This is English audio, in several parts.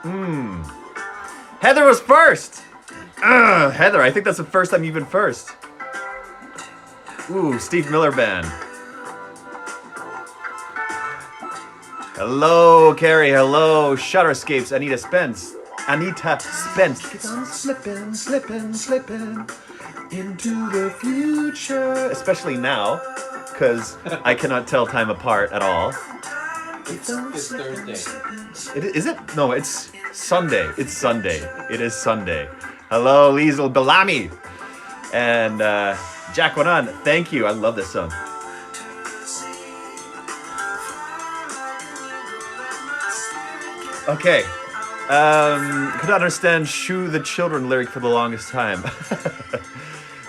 Heather was first. Heather, I think that's the first time you've been first. Ooh, Steve Miller Band. Hello, Carrie. Hello, Shutterscapes. Anita Spence. Keep on slipping into the future. Especially now, because I cannot tell time apart at all. It's Thursday. Is it? No, it's Sunday. It's Sunday. It is Sunday. Hello, Liesl Bellamy. And Jack Wanan, thank you. I love this song. Okay. Could not understand Shoo the Children lyric for the longest time.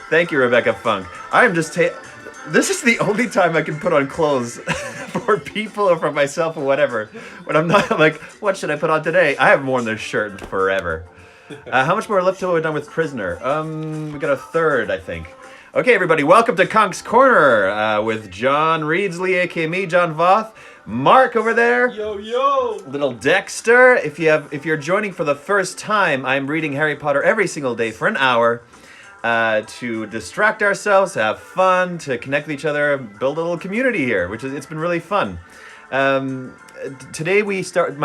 Thank you, Rebecca Funk. I'm just this is the only time I can put on clothes for people or for myself or whatever. When I'm not like, what should I put on today? I haven't worn this shirt forever. How much more left till we're done with Prisoner? We got a third, I think. Okay, everybody, welcome to Conk's Corner with John Reedsley, aka me, John Voth. Mark over there. Yo, yo. Little Dexter. If you're joining for the first time, I'm reading Harry Potter every single day for an hour to distract ourselves, have fun, to connect with each other, build a little community here, it's been really fun. Today we start.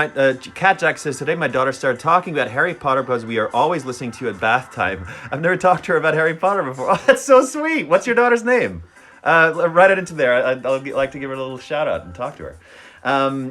Cat Jack says today my daughter started talking about Harry Potter because we are always listening to you at bath time. I've never talked to her about Harry Potter before. Oh, that's so sweet. What's your daughter's name? Write it into there. I'd like to give her a little shout out and talk to her.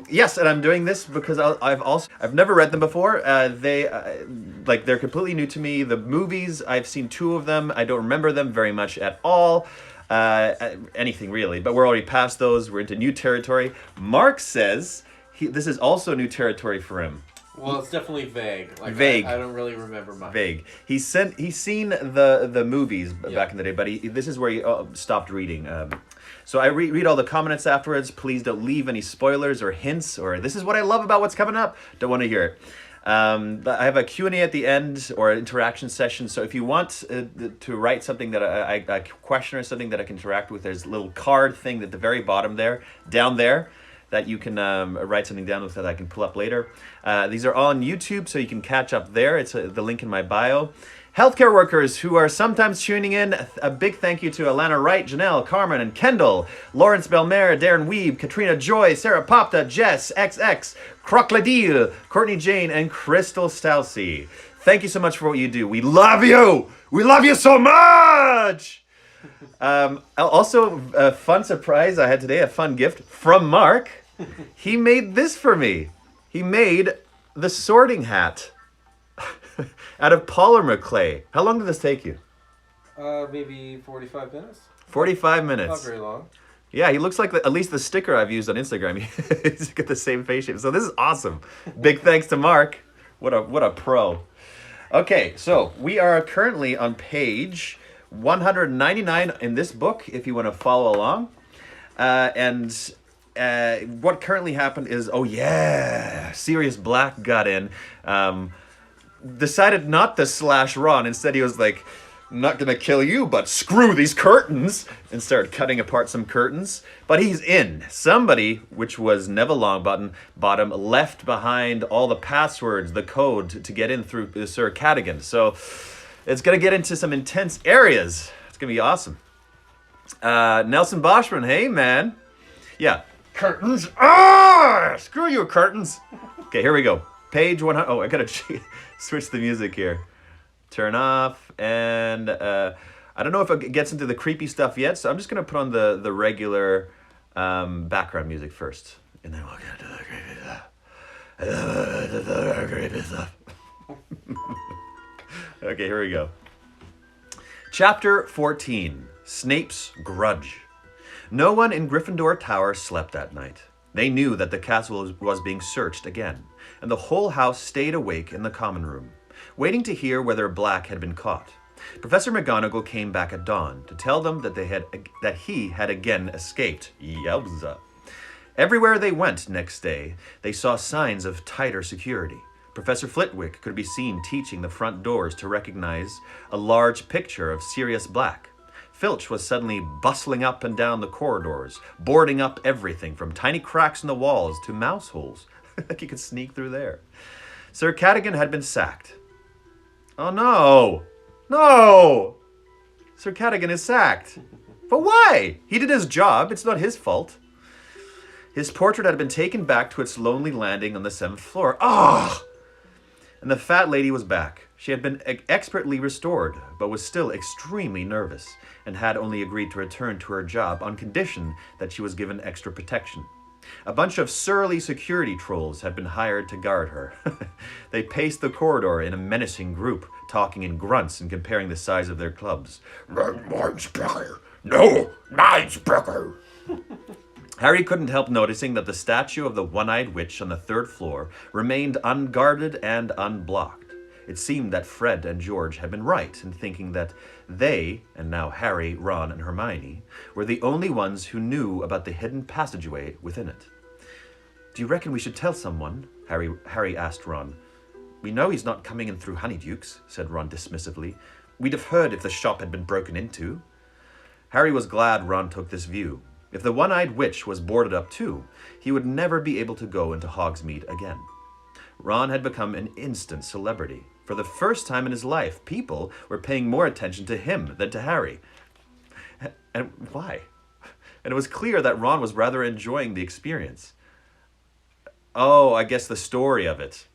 Yes, and I'm doing this because I've never read them before. They're completely new to me. The movies, I've seen 2 of them. I don't remember them very much at all. Anything really, but we're already past those. We're into new territory. Mark says this is also new territory for him. Well, it's definitely vague. Vague. I don't really remember much. Vague. He's seen the movies back in the day, but this is where he stopped reading. So I read all the comments afterwards. Please don't leave any spoilers or hints or this is what I love about what's coming up. Don't want to hear it. I have a Q&A at the end or an interaction session. So if you want to write something that a question or something that I can interact with, there's a little card thing at the very bottom there, down there, that you can write something down with that I can pull up later. These are on YouTube, so you can catch up there. It's the link in my bio. Healthcare workers who are sometimes tuning in, a big thank you to Alana Wright, Janelle, Carmen, and Kendall, Lawrence Belmer, Darren Weeb, Katrina Joy, Sarah Popta, Jess, XX, Crocladile, Courtney Jane, and Crystal Stousey. Thank you so much for what you do. We love you! We love you so much! Also, a fun surprise I had today, a fun gift from Mark. He made this for me. He made the sorting hat out of polymer clay. How long did this take you? Maybe 45 minutes. 45 minutes. Not very long. Yeah, he looks like at least the sticker I've used on Instagram. He's got the same face shape. So this is awesome. Big thanks to Mark. What a pro. Okay, so we are currently on page 199 in this book, if you want to follow along. What currently happened is, Sirius Black got in, decided not to slash Ron. Instead, he was like, not gonna kill you, but screw these curtains, and started cutting apart some curtains. But he's in. Somebody, which was Neville Longbottom, left behind all the passwords, the code to get in through Sir Cadogan. So it's gonna get into some intense areas. It's gonna be awesome. Nelson Boschman, hey man. Yeah, curtains. Screw you, curtains. Okay, here we go. Page 100. Oh, I gotta switch the music here. Turn off, and I don't know if it gets into the creepy stuff yet, so I'm just gonna put on the regular background music first, and then we'll get to the creepy stuff. Okay, here we go. Chapter 14, Snape's Grudge. No one in Gryffindor Tower slept that night. They knew that the castle was being searched again, and the whole house stayed awake in the common room, waiting to hear whether Black had been caught. Professor McGonagall came back at dawn to tell them that he had again escaped. Yowza. Everywhere they went next day, they saw signs of tighter security. Professor Flitwick could be seen teaching the front doors to recognize a large picture of Sirius Black. Filch was suddenly bustling up and down the corridors, boarding up everything from tiny cracks in the walls to mouse holes. Like you could sneak through there. Sir Cadogan had been sacked. Oh no! No! Sir Cadogan is sacked. But why? He did his job. It's not his fault. His portrait had been taken back to its lonely landing on the 7th floor. Ah! And the fat lady was back. She had been expertly restored, but was still extremely nervous, and had only agreed to return to her job on condition that she was given extra protection. A bunch of surly security trolls had been hired to guard her. They paced the corridor in a menacing group, talking in grunts and comparing the size of their clubs. Mine's bigger. No, mine's bigger. Harry couldn't help noticing that the statue of the one-eyed witch on the 3rd floor remained unguarded and unblocked. It seemed that Fred and George had been right in thinking that they, and now Harry, Ron, and Hermione, were the only ones who knew about the hidden passageway within it. Do you reckon we should tell someone? Harry asked Ron. We know he's not coming in through Honeydukes, said Ron dismissively. We'd have heard if the shop had been broken into. Harry was glad Ron took this view. If the one-eyed witch was boarded up too, he would never be able to go into Hogsmeade again. Ron had become an instant celebrity. For the first time in his life, people were paying more attention to him than to Harry. And why? And it was clear that Ron was rather enjoying the experience. Oh, I guess the story of it.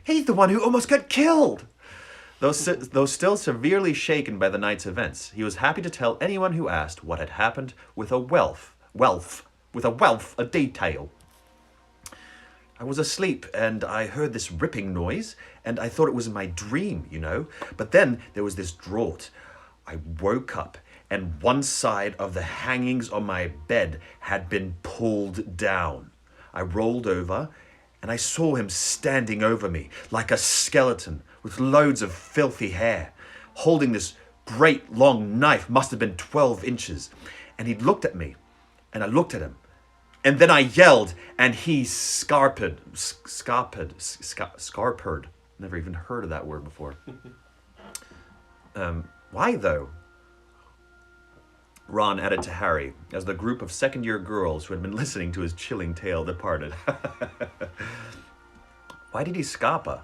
He's the one who almost got killed! Though still severely shaken by the night's events, he was happy to tell anyone who asked what had happened with a wealth of detail. I was asleep and I heard this ripping noise and I thought it was my dream, you know. But then there was this draught. I woke up and one side of the hangings on my bed had been pulled down. I rolled over and I saw him standing over me like a skeleton with loads of filthy hair, holding this great long knife, must have been 12 inches. And he looked at me and I looked at him. And then I yelled, and he scarpered. Never even heard of that word before. Why, though? Ron added to Harry, as the group of second-year girls who had been listening to his chilling tale departed. Why did he scarper?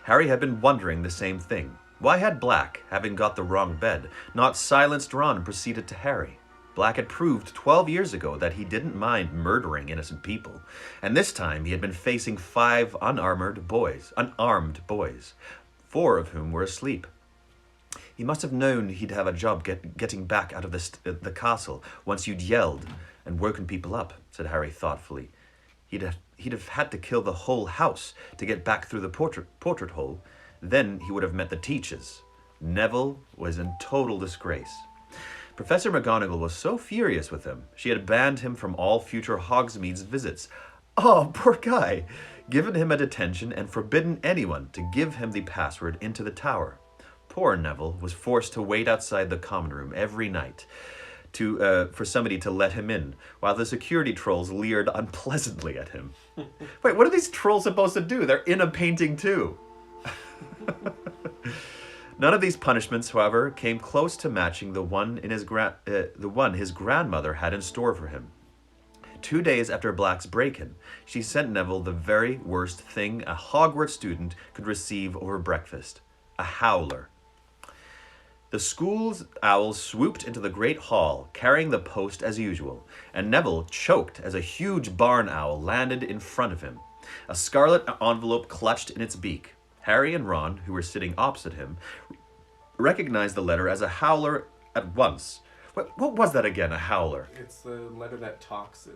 Harry had been wondering the same thing. Why had Black, having got the wrong bed, not silenced Ron and proceeded to Harry? Black had proved 12 years ago that he didn't mind murdering innocent people, and this time he had been facing 5 unarmed boys, 4 of whom were asleep. He must have known he'd have a job getting back out of the castle once you'd yelled and woken people up, said Harry thoughtfully. He'd have had to kill the whole house to get back through the portrait hole. Then he would have met the teachers. Neville was in total disgrace. Professor McGonagall was so furious with him, she had banned him from all future Hogsmeade's visits. Oh, poor guy! Given him a detention and forbidden anyone to give him the password into the tower. Poor Neville was forced to wait outside the common room every night for somebody to let him in, while the security trolls leered unpleasantly at him. Wait, what are these trolls supposed to do? They're in a painting too. None of these punishments, however, came close to matching the one his grandmother had in store for him. 2 days after Black's break-in, she sent Neville the very worst thing a Hogwarts student could receive over breakfast: a howler. The school's owl swooped into the great hall, carrying the post as usual, and Neville choked as a huge barn owl landed in front of him, a scarlet envelope clutched in its beak. Harry and Ron, who were sitting opposite him, recognized the letter as a howler at once. What was that again, a howler? It's the letter that talks.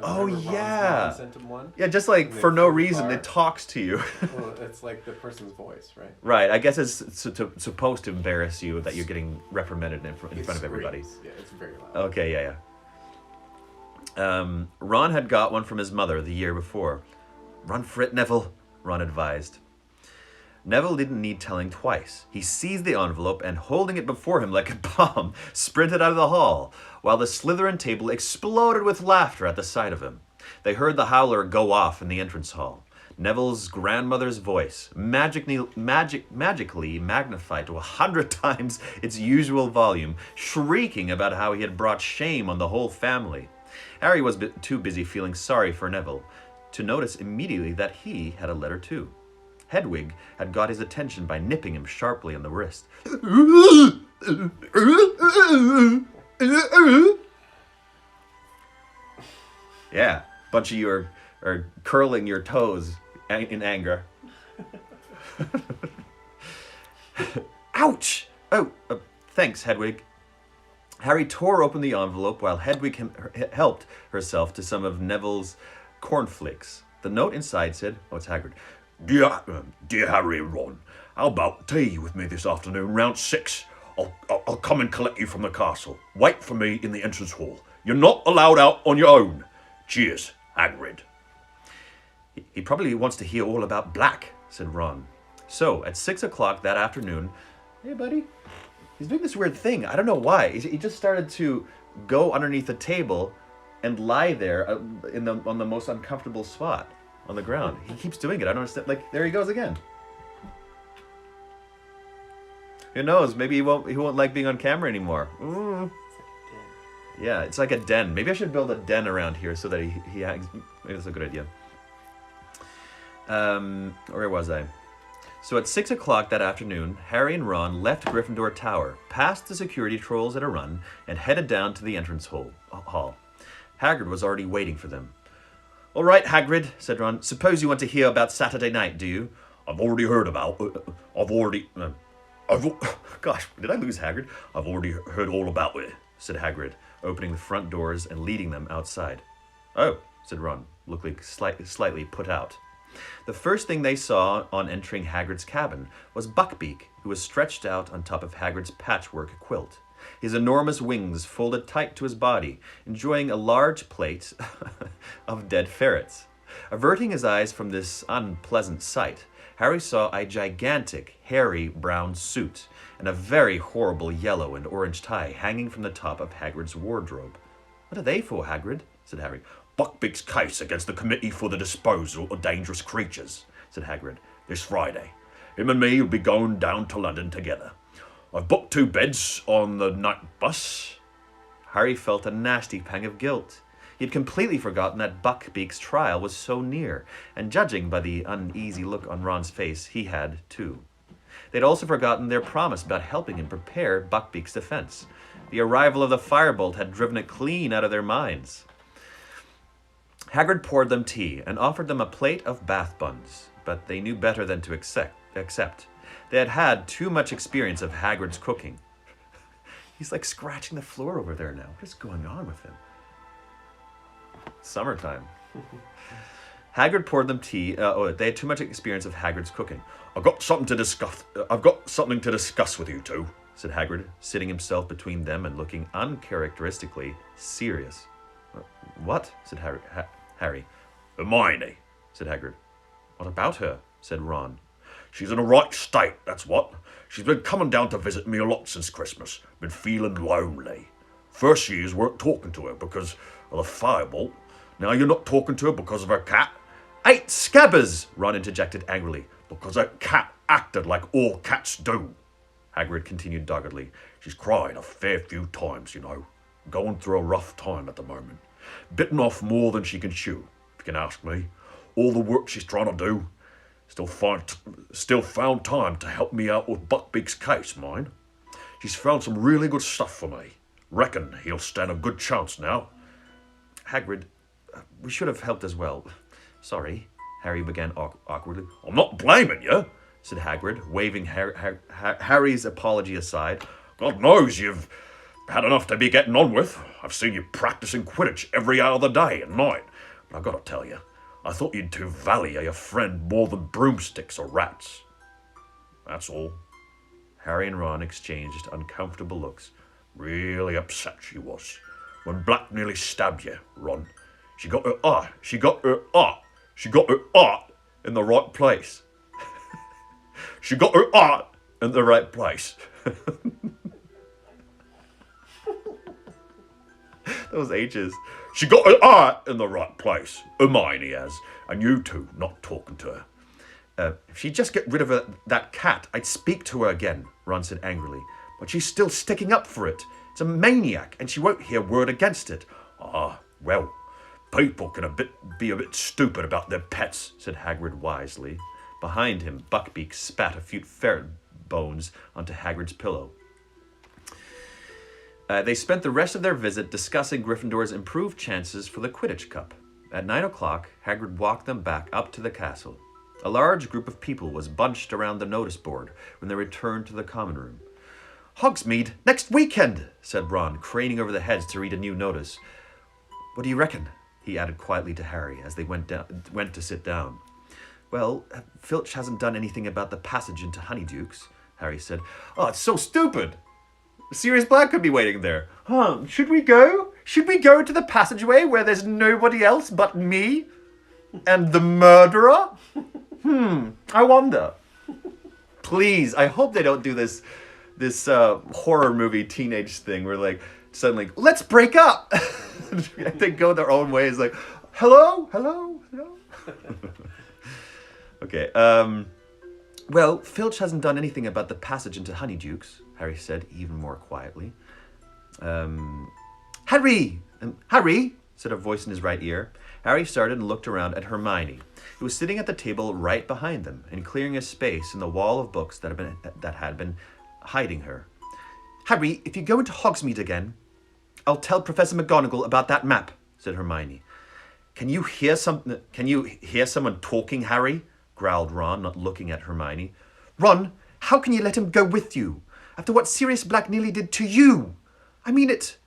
Oh, yeah. Ron sent him one. Yeah, just like for no reason, it talks to you. Well, it's like the person's voice, right? Right, I guess it's supposed to embarrass you that you're getting reprimanded in front of everybody. Yeah, it's very loud. Okay, yeah. Ron had got one from his mother the year before. Run for it, Neville, Ron advised. Neville didn't need telling twice. He seized the envelope and, holding it before him like a bomb, sprinted out of the hall, while the Slytherin table exploded with laughter at the sight of him. They heard the howler go off in the entrance hall. Neville's grandmother's voice, magically magnified to 100 times its usual volume, shrieking about how he had brought shame on the whole family. Harry was too busy feeling sorry for Neville to notice immediately that he had a letter too. Hedwig had got his attention by nipping him sharply on the wrist. Yeah, bunch of you are curling your toes in anger. Ouch! Oh, thanks, Hedwig. Harry tore open the envelope while Hedwig helped herself to some of Neville's cornflakes. The note inside said, oh, it's Hagrid. Dear Harry and Ron, how about tea with me this afternoon round 6? I'll come and collect you from the castle. Wait for me in the entrance hall. You're not allowed out on your own. Cheers, Hagrid. He probably wants to hear all about Black, said Ron. So, at 6 o'clock that afternoon, hey, buddy, he's doing this weird thing. I don't know why. He just started to go underneath the table and lie there on the most uncomfortable spot on the ground. He keeps doing it. I don't understand. Like, there he goes again. Who knows? Maybe he won't like being on camera anymore. Yeah, it's like a den. Maybe I should build a den around here so that he hangs. Maybe that's a good idea. Where was I? So at 6 o'clock that afternoon, Harry and Ron left Gryffindor Tower, passed the security trolls at a run, and headed down to the entrance hall. Hagrid was already waiting for them. All right, Hagrid, said Ron. Suppose you want to hear about Saturday night, do you? I've already heard about. Gosh, did I lose Hagrid? I've already heard all about it, said Hagrid, opening the front doors and leading them outside. Oh, said Ron, looking slightly put out. The first thing they saw on entering Hagrid's cabin was Buckbeak, who was stretched out on top of Hagrid's patchwork quilt, his enormous wings folded tight to his body, enjoying a large plate of dead ferrets. Averting his eyes from this unpleasant sight, Harry saw a gigantic, hairy brown suit and a very horrible yellow and orange tie hanging from the top of Hagrid's wardrobe. What are they for, Hagrid? Said Harry. Buckbeak's case against the Committee for the Disposal of Dangerous Creatures, said Hagrid, this Friday. Him and me will be going down to London together. I've booked 2 beds on the night bus. Harry felt a nasty pang of guilt. He had completely forgotten that Buckbeak's trial was so near, and judging by the uneasy look on Ron's face, he had too. They'd also forgotten their promise about helping him prepare Buckbeak's defense. The arrival of the firebolt had driven it clean out of their minds. Hagrid poured them tea and offered them a plate of bath buns, but they knew better than to accept. They had had too much experience of Hagrid's cooking. He's like scratching the floor over there now. What is going on with him? Summertime. Hagrid poured them tea. They had too much experience of Hagrid's cooking. I've got something to discuss with you two, said Hagrid, sitting himself between them and looking uncharacteristically serious. What? Said Harry. Hermione, said Hagrid. What about her? Said Ron. She's in a right state, that's what. She's been coming down to visit me a lot since Christmas. Been feeling lonely. First years weren't talking to her because of the firebolt. Now you're not talking to her because of her cat. 8 scabbers! Ron interjected angrily. Because that cat acted like all cats do. Hagrid continued doggedly. She's cried a fair few times, you know. Going through a rough time at the moment. Bitten off more than she can chew, if you can ask me. All the work she's trying to do. Still found time to help me out with Buckbeak's case, mind. She's found some really good stuff for me. Reckon he'll stand a good chance now. Hagrid, we should have helped as well. Sorry, Harry began awkwardly. I'm not blaming you, said Hagrid, waving Harry's apology aside. God knows you've had enough to be getting on with. I've seen you practicing Quidditch every hour of the day and night. But I've got to tell you, I thought you'd two value your friend more than broomsticks or rats. That's all. Harry and Ron exchanged uncomfortable looks. Really upset she was. When Black nearly stabbed you, Ron. She got her art in the right place. She got her art in the right place. Those H's. She got her art in the right place. Hermione has. And you two not talking to her. If she'd just get rid of that cat, I'd speak to her again, Ron said angrily. But she's still sticking up for it. It's a maniac, and she won't hear a word against it. Ah, well, People can be a bit stupid about their pets, said Hagrid wisely. Behind him, Buckbeak spat a few ferret bones onto Hagrid's pillow. They spent the rest of their visit discussing Gryffindor's improved chances for the Quidditch Cup. At 9 o'clock, Hagrid walked them back up to the castle. A large group of people was bunched around the notice board when they returned to the common room. Hogsmeade, next weekend, said Ron, craning over the heads to read a new notice. What do you reckon? He added quietly to Harry as they went to sit down. Well, Filch hasn't done anything about the passage into Honeydukes, Harry said. Oh, it's so stupid. Sirius Black could be waiting there. Huh, should we go? Should we go to the passageway where there's nobody else but me? And the murderer? I wonder. Please, I hope they don't do this horror movie teenage thing where like suddenly, let's break up. They go their own ways like, hello. Okay, well, Filch hasn't done anything about the passage into Honeydukes, Harry said even more quietly. Harry, said a voice in his right ear. Harry started and looked around at Hermione, who was sitting at the table right behind them and clearing a space in the wall of books that had been hiding her. Harry, if you go into Hogsmeade again, I'll tell Professor McGonagall about that map, said Hermione. Can you hear someone talking, Harry? Growled Ron, not looking at Hermione. Ron, how can you let him go with you? After what Sirius Black nearly did to you? I mean it.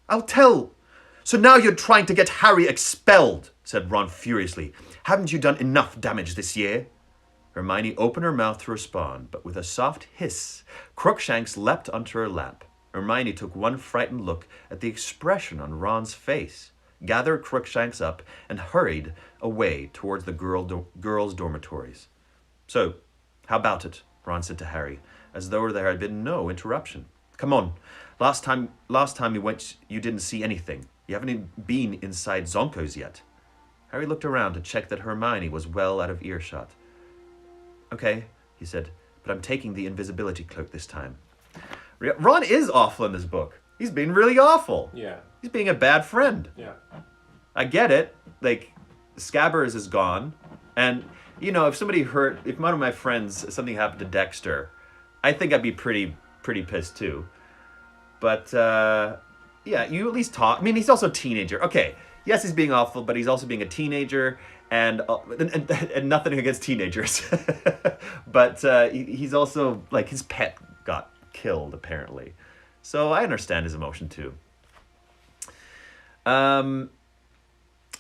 I'll tell. So now you're trying to get Harry expelled, said Ron furiously. Haven't you done enough damage this year? Hermione opened her mouth to respond, but with a soft hiss, Crookshanks leapt onto her lap. Hermione took one frightened look at the expression on Ron's face, gathered Crookshanks up, and hurried away towards the girls' dormitories. So, how about it? Ron said to Harry, as though there had been no interruption. Come on. Last time you went, you didn't see anything. You haven't even been inside Zonko's yet. Harry looked around to check that Hermione was well out of earshot. Okay, he said, but I'm taking the invisibility cloak this time. Ron is awful in this book. He's being really awful. Yeah. He's being a bad friend. Yeah. I get it. Like, Scabbers is gone. And, you know, if one of my friends, something happened to Dexter, I think I'd be pretty pissed too. But, yeah, you at least talk. I mean, he's also a teenager. Okay, yes, he's being awful, but he's also being a teenager, and nothing against teenagers. But he's also, like, his pet got killed, apparently. So I understand his emotion, too. Where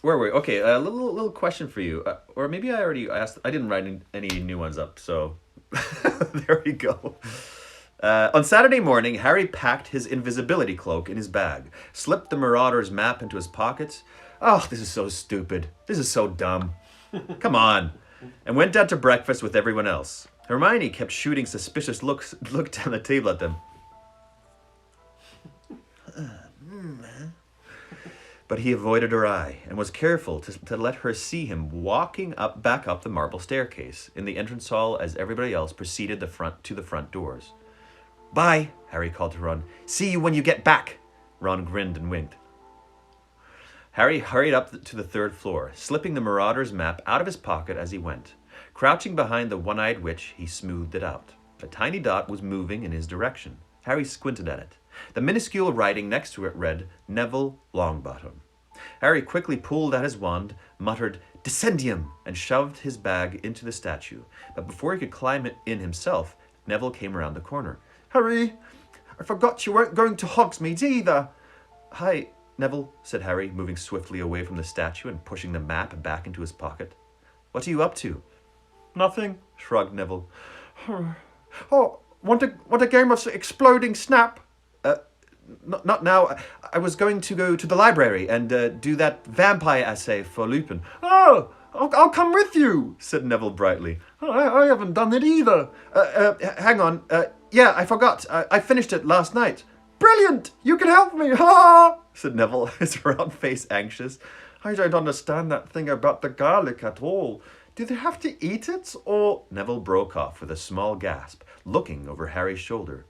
were we? Okay, a little question for you. Or maybe I already asked. I didn't write any new ones up, so there we go. On Saturday morning, Harry packed his invisibility cloak in his bag, slipped the Marauder's map into his pockets. Oh, this is so stupid. This is so dumb. Come on. And went down to breakfast with everyone else. Hermione kept shooting suspicious looks down the table at them. But he avoided her eye and was careful to let her see him walking back up the marble staircase in the entrance hall as everybody else proceeded to the front doors. Bye, Harry called to Ron. See you when you get back. Ron grinned and winked. Harry hurried up to the third floor, slipping the Marauder's map out of his pocket as he went. Crouching behind the one-eyed witch, he smoothed it out. A tiny dot was moving in his direction. Harry squinted at it. The minuscule writing next to it read, Neville Longbottom. Harry quickly pulled out his wand, muttered, Descendium, and shoved his bag into the statue. But before he could climb it in himself, Neville came around the corner. Harry, I forgot you weren't going to Hogsmeade either. Hi, Neville, said Harry, moving swiftly away from the statue and pushing the map back into his pocket. What are you up to? Nothing, shrugged Neville. Oh, want a game of exploding snap? Not now. I was going to go to the library and do that vampire essay for Lupin. Oh, I'll come with you, said Neville brightly. I haven't done it either. Hang on. Yeah, I forgot. I finished it last night. Brilliant! You can help me. Ha! said Neville, his round face anxious. I don't understand that thing about the garlic at all. Do they have to eat it, or... Neville broke off with a small gasp, looking over Harry's shoulder.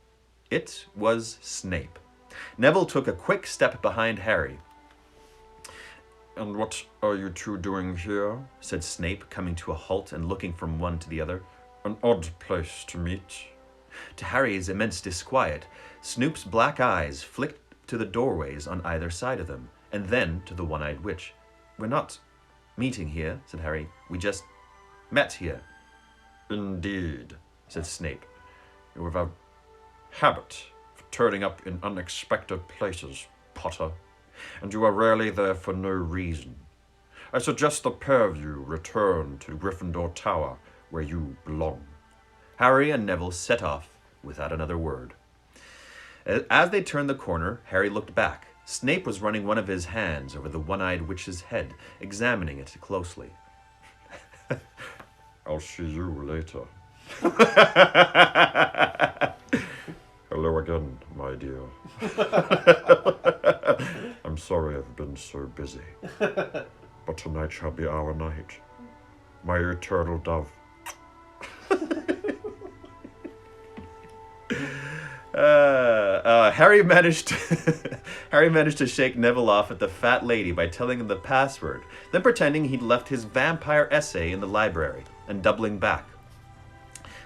It was Snape. Neville took a quick step behind Harry. And what are you two doing here? said Snape, coming to a halt and looking from one to the other. An odd place to meet. To Harry's immense disquiet, Snoop's black eyes flicked to the doorways on either side of them, and then to the one-eyed witch. We're not meeting here, said Harry. We just met here. Indeed, Said Snape. you have a habit of turning up in unexpected places, Potter, and you are rarely there for no reason. I suggest the pair of you return to Gryffindor Tower, where you belong. Harry and Neville set off without another word. As they turned the corner, Harry looked back. Snape was running one of his hands over the one-eyed witch's head, examining it closely. I'll see you later. Hello again, my dear. I'm sorry I've been so busy, but tonight shall be our night. My eternal dove. Harry managed to shake Neville off at the fat lady by telling him the password, then pretending he'd left his vampire essay in the library and doubling back.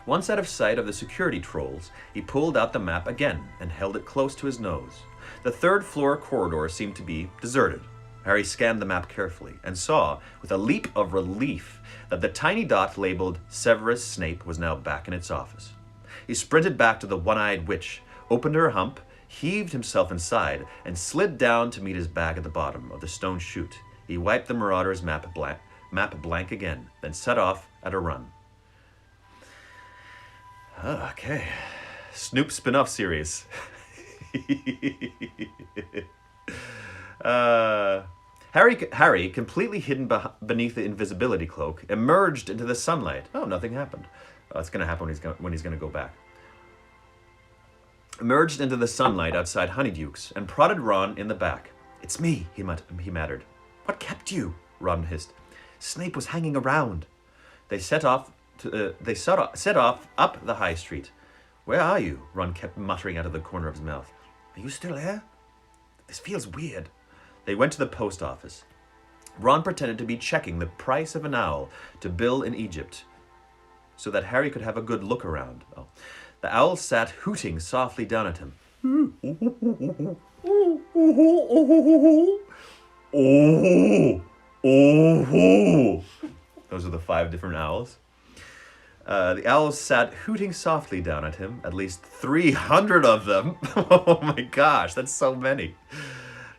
Once out of sight of the security trolls, he pulled out the map again and held it close to his nose. The third-floor corridor seemed to be deserted. Harry scanned the map carefully and saw, with a leap of relief, that the tiny dot labeled Severus Snape was now back in its office. He sprinted back to the one-eyed witch, opened her hump, heaved himself inside, and slid down to meet his bag at the bottom of the stone chute. He wiped the Marauder's map blank again, then set off at a run. Okay. Snoop spin-off series. Harry, completely hidden beneath the invisibility cloak, emerged into the sunlight. Oh, nothing happened. It's going to happen when he's going to go back. Emerged into the sunlight outside Honeyduke's and prodded Ron in the back. It's me, he mattered. What kept you? Ron hissed. Snape was hanging around. They set off up the high street. Where are you? Ron kept muttering out of the corner of his mouth. Are you still here? This feels weird. They went to the post office. Ron pretended to be checking the price of an owl to bill in Egypt so that Harry could have a good look around. Oh. The owl sat hooting softly down at him. Those are the 5 different owls. The owls sat hooting softly down at him, at least 300 of them. Oh my gosh, that's so many.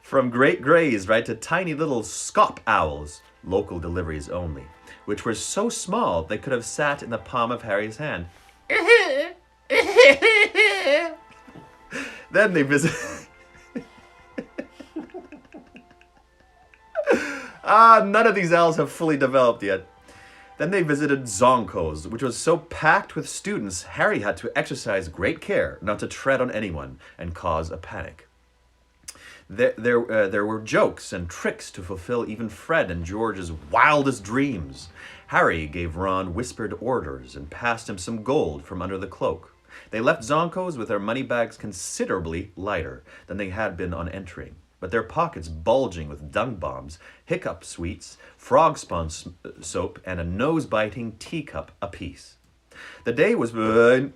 From great greys right to tiny little scop owls, local deliveries only, which were so small they could have sat in the palm of Harry's hand. Then they visited... none of these owls have fully developed yet. Then they visited Zonko's, which was so packed with students, Harry had to exercise great care not to tread on anyone and cause a panic. There were jokes and tricks to fulfill even Fred and George's wildest dreams. Harry gave Ron whispered orders and passed him some gold from under the cloak. They left Zonko's with their money bags considerably lighter than they had been on entering, but their pockets bulging with dung bombs, hiccup sweets, frog spawn soap, and a nose-biting teacup apiece. The day was... Had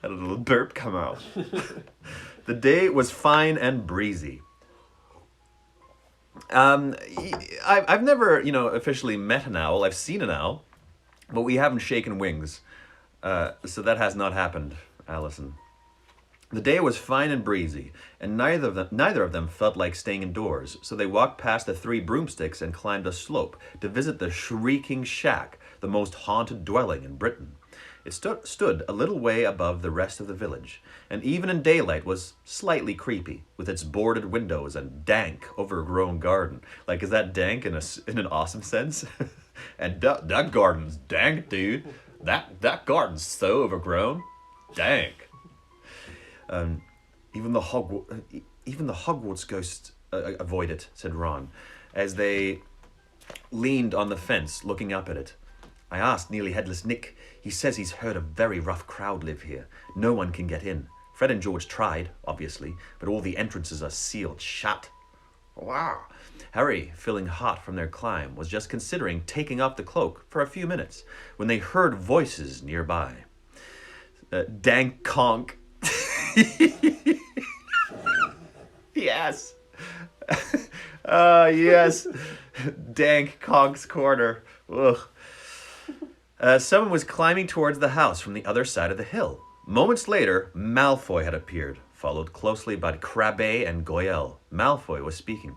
a little burp come out. The day was fine and breezy. I've never, officially met an owl. I've seen an owl, but we haven't shaken wings. So that has not happened, Allison. The day was fine and breezy, and neither of them felt like staying indoors, so they walked past the 3 broomsticks and climbed a slope to visit the Shrieking Shack, the most haunted dwelling in Britain. It stood a little way above the rest of the village, and even in daylight was slightly creepy, with its boarded windows and dank, overgrown garden. Like, is that dank in an awesome sense? And that garden's dank, dude. That garden's so overgrown. Dank. Even the Hogwarts ghosts avoid it, said Ron, as they leaned on the fence, looking up at it. I asked Nearly Headless Nick. He says he's heard a very rough crowd live here. No one can get in. Fred and George tried, obviously, but all the entrances are sealed shut. Wow. Harry, feeling hot from their climb, was just considering taking off the cloak for a few minutes when they heard voices nearby. Dank Conk. Yes. Yes. Dank Conk's corner. Ugh. Someone was climbing towards the house from the other side of the hill. Moments later, Malfoy had appeared, followed closely by Crabbe and Goyle. Malfoy was speaking.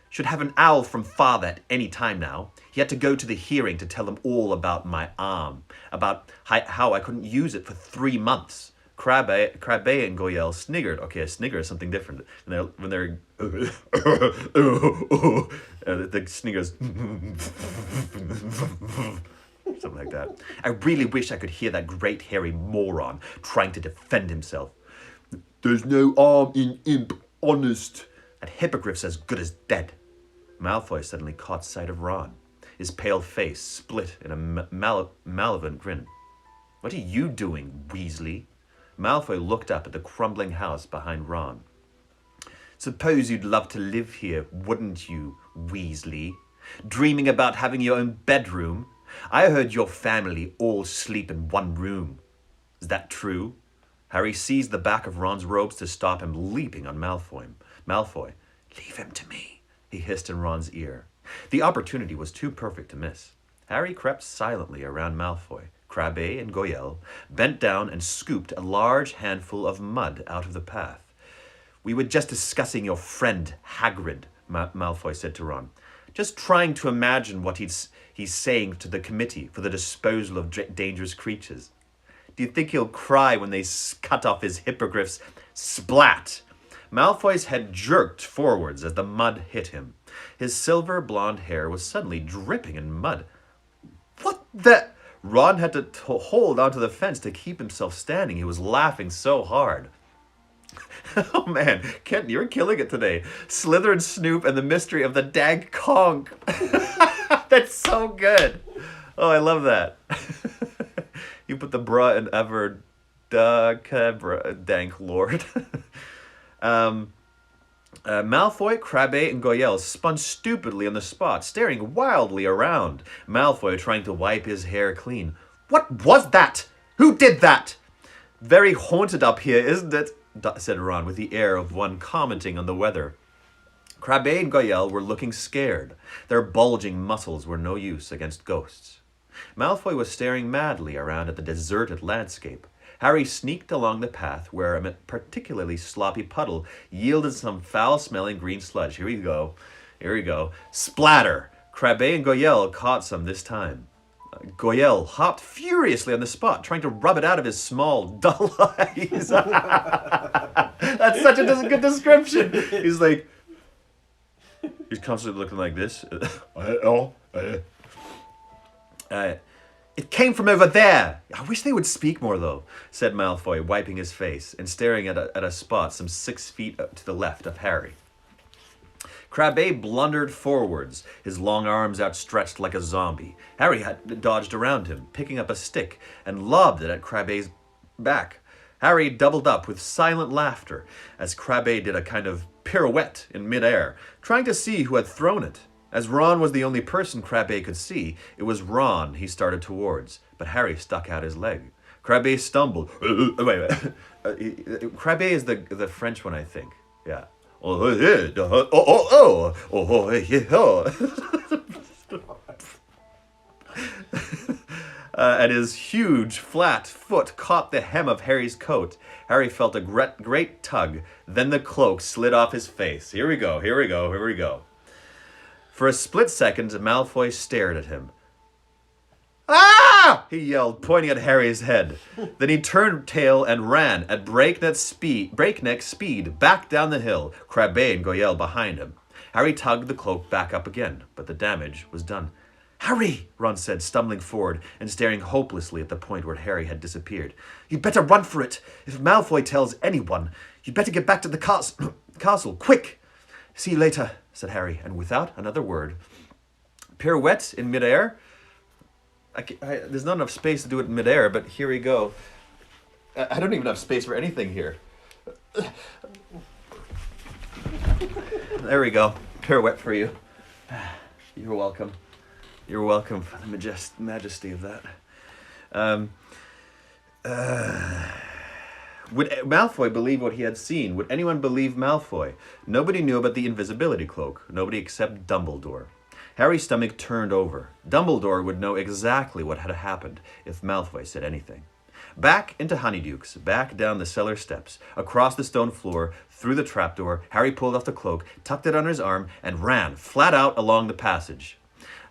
Should have an owl from father at any time now. He had to go to the hearing to tell him all about my arm, about how I couldn't use it for 3 months. Crabbe and Goyle sniggered. Okay, a snigger is something different. When they're the sniggers, something like that. I really wish I could hear that great hairy moron trying to defend himself. There's no arm in imp, honest. That hippogriff's as good as dead. Malfoy suddenly caught sight of Ron. His pale face split in a malevolent grin. What are you doing, Weasley? Malfoy looked up at the crumbling house behind Ron. Suppose you'd love to live here, wouldn't you, Weasley? Dreaming about having your own bedroom? I heard your family all sleep in one room. Is that true? Harry seized the back of Ron's robes to stop him leaping on Malfoy. Malfoy, leave him to me, he hissed in Ron's ear. The opportunity was too perfect to miss. Harry crept silently around Malfoy. Crabbe and Goyle bent down and scooped a large handful of mud out of the path. We were just discussing your friend Hagrid, Malfoy said to Ron. Just trying to imagine what he's saying to the committee for the disposal of dangerous creatures. Do you think he'll cry when they cut off his hippogriffs? Splat! Malfoy's head jerked forwards as the mud hit him. His silver blonde hair was suddenly dripping in mud. What the... Ron had to hold onto the fence to keep himself standing. He was laughing so hard. Oh man, Kent, you're killing it today. Slytherin Snoop and the mystery of the Dank Conk. That's so good. Oh, I love that. You put the bra in ever Dank Lord. Malfoy, Crabbe, and Goyle spun stupidly on the spot, staring wildly around. Malfoy trying to wipe his hair clean. What was that? Who did that? Very haunted up here, isn't it? Said Ron with the air of one commenting on the weather. Crabbe and Goyle were looking scared. Their bulging muscles were no use against ghosts. Malfoy was staring madly around at the deserted landscape. Harry sneaked along the path where a particularly sloppy puddle yielded some foul-smelling green sludge. Here we go. Here we go. Splatter! Crabbe and Goyle caught some this time. Goyle hopped furiously on the spot, trying to rub it out of his small, dull eyes. That's such a good description. He's like... He's constantly looking like this. It came from over there. I wish they would speak more, though, said Malfoy, wiping his face and staring at a spot some 6 feet to the left of Harry. Crabbe blundered forwards, his long arms outstretched like a zombie. Harry had dodged around him, picking up a stick, and lobbed it at Crabbe's back. Harry doubled up with silent laughter as Crabbe did a kind of pirouette in midair, trying to see who had thrown it. As Ron was the only person Crabbe could see, it was Ron he started towards, but Harry stuck out his leg. Crabbe stumbled. Wait. Crabbe is the French one, I think. Yeah. And his huge, flat foot caught the hem of Harry's coat. Harry felt a great tug. Then the cloak slid off his face. Here we go. For a split second, Malfoy stared at him. Ah! He yelled, pointing at Harry's head. Then he turned tail and ran at breakneck speed back down the hill, Crabbe and Goyle behind him. Harry tugged the cloak back up again, but the damage was done. Harry, Ron said, stumbling forward and staring hopelessly at the point where Harry had disappeared. You'd better run for it. If Malfoy tells anyone, you'd better get back to the castle, quick. See you later, said Harry, and without another word. Pirouette in midair. There's not enough space to do it in midair, but here we go. I don't even have space for anything here. There we go. Pirouette for you. You're welcome. You're welcome for the majesty of that. Would Malfoy believe what he had seen? Would anyone believe Malfoy? Nobody knew about the invisibility cloak. Nobody except Dumbledore. Harry's stomach turned over. Dumbledore would know exactly what had happened if Malfoy said anything. Back into Honeydukes, back down the cellar steps, across the stone floor, through the trapdoor, Harry pulled off the cloak, tucked it under his arm, and ran flat out along the passage.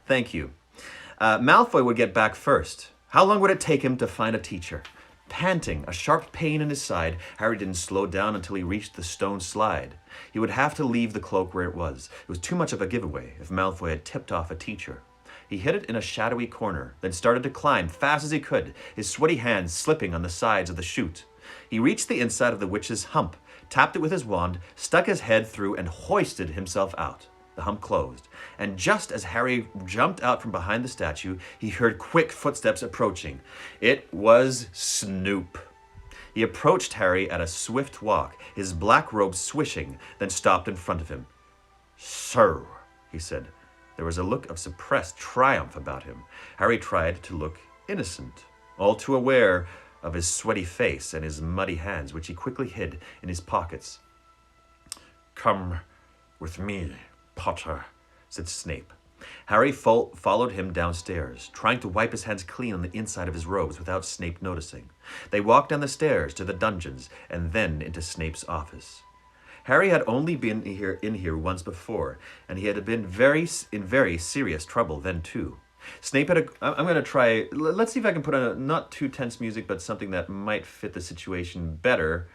Thank you. Malfoy would get back first. How long would it take him to find a teacher? Panting, a sharp pain in his side, Harry didn't slow down until he reached the stone slide. He would have to leave the cloak where it was. It was too much of a giveaway if Malfoy had tipped off a teacher. He hid it in a shadowy corner, then started to climb fast as he could, his sweaty hands slipping on the sides of the chute. He reached the inside of the witch's hump, tapped it with his wand, stuck his head through, and hoisted himself out. The hump closed, and just as Harry jumped out from behind the statue, he heard quick footsteps approaching. It was Snoop. He approached Harry at a swift walk, his black robe swishing, then stopped in front of him. "Sir," he said. There was a look of suppressed triumph about him. Harry tried to look innocent, all too aware of his sweaty face and his muddy hands, which he quickly hid in his pockets. "Come with me, Potter," said Snape. Harry followed him downstairs, trying to wipe his hands clean on the inside of his robes without Snape noticing. They walked down the stairs to the dungeons and then into Snape's office. Harry had only been in here once before, and he had been in very serious trouble then too. Snape had I'm going to try, let's see if I can put on a not too tense music, but something that might fit the situation better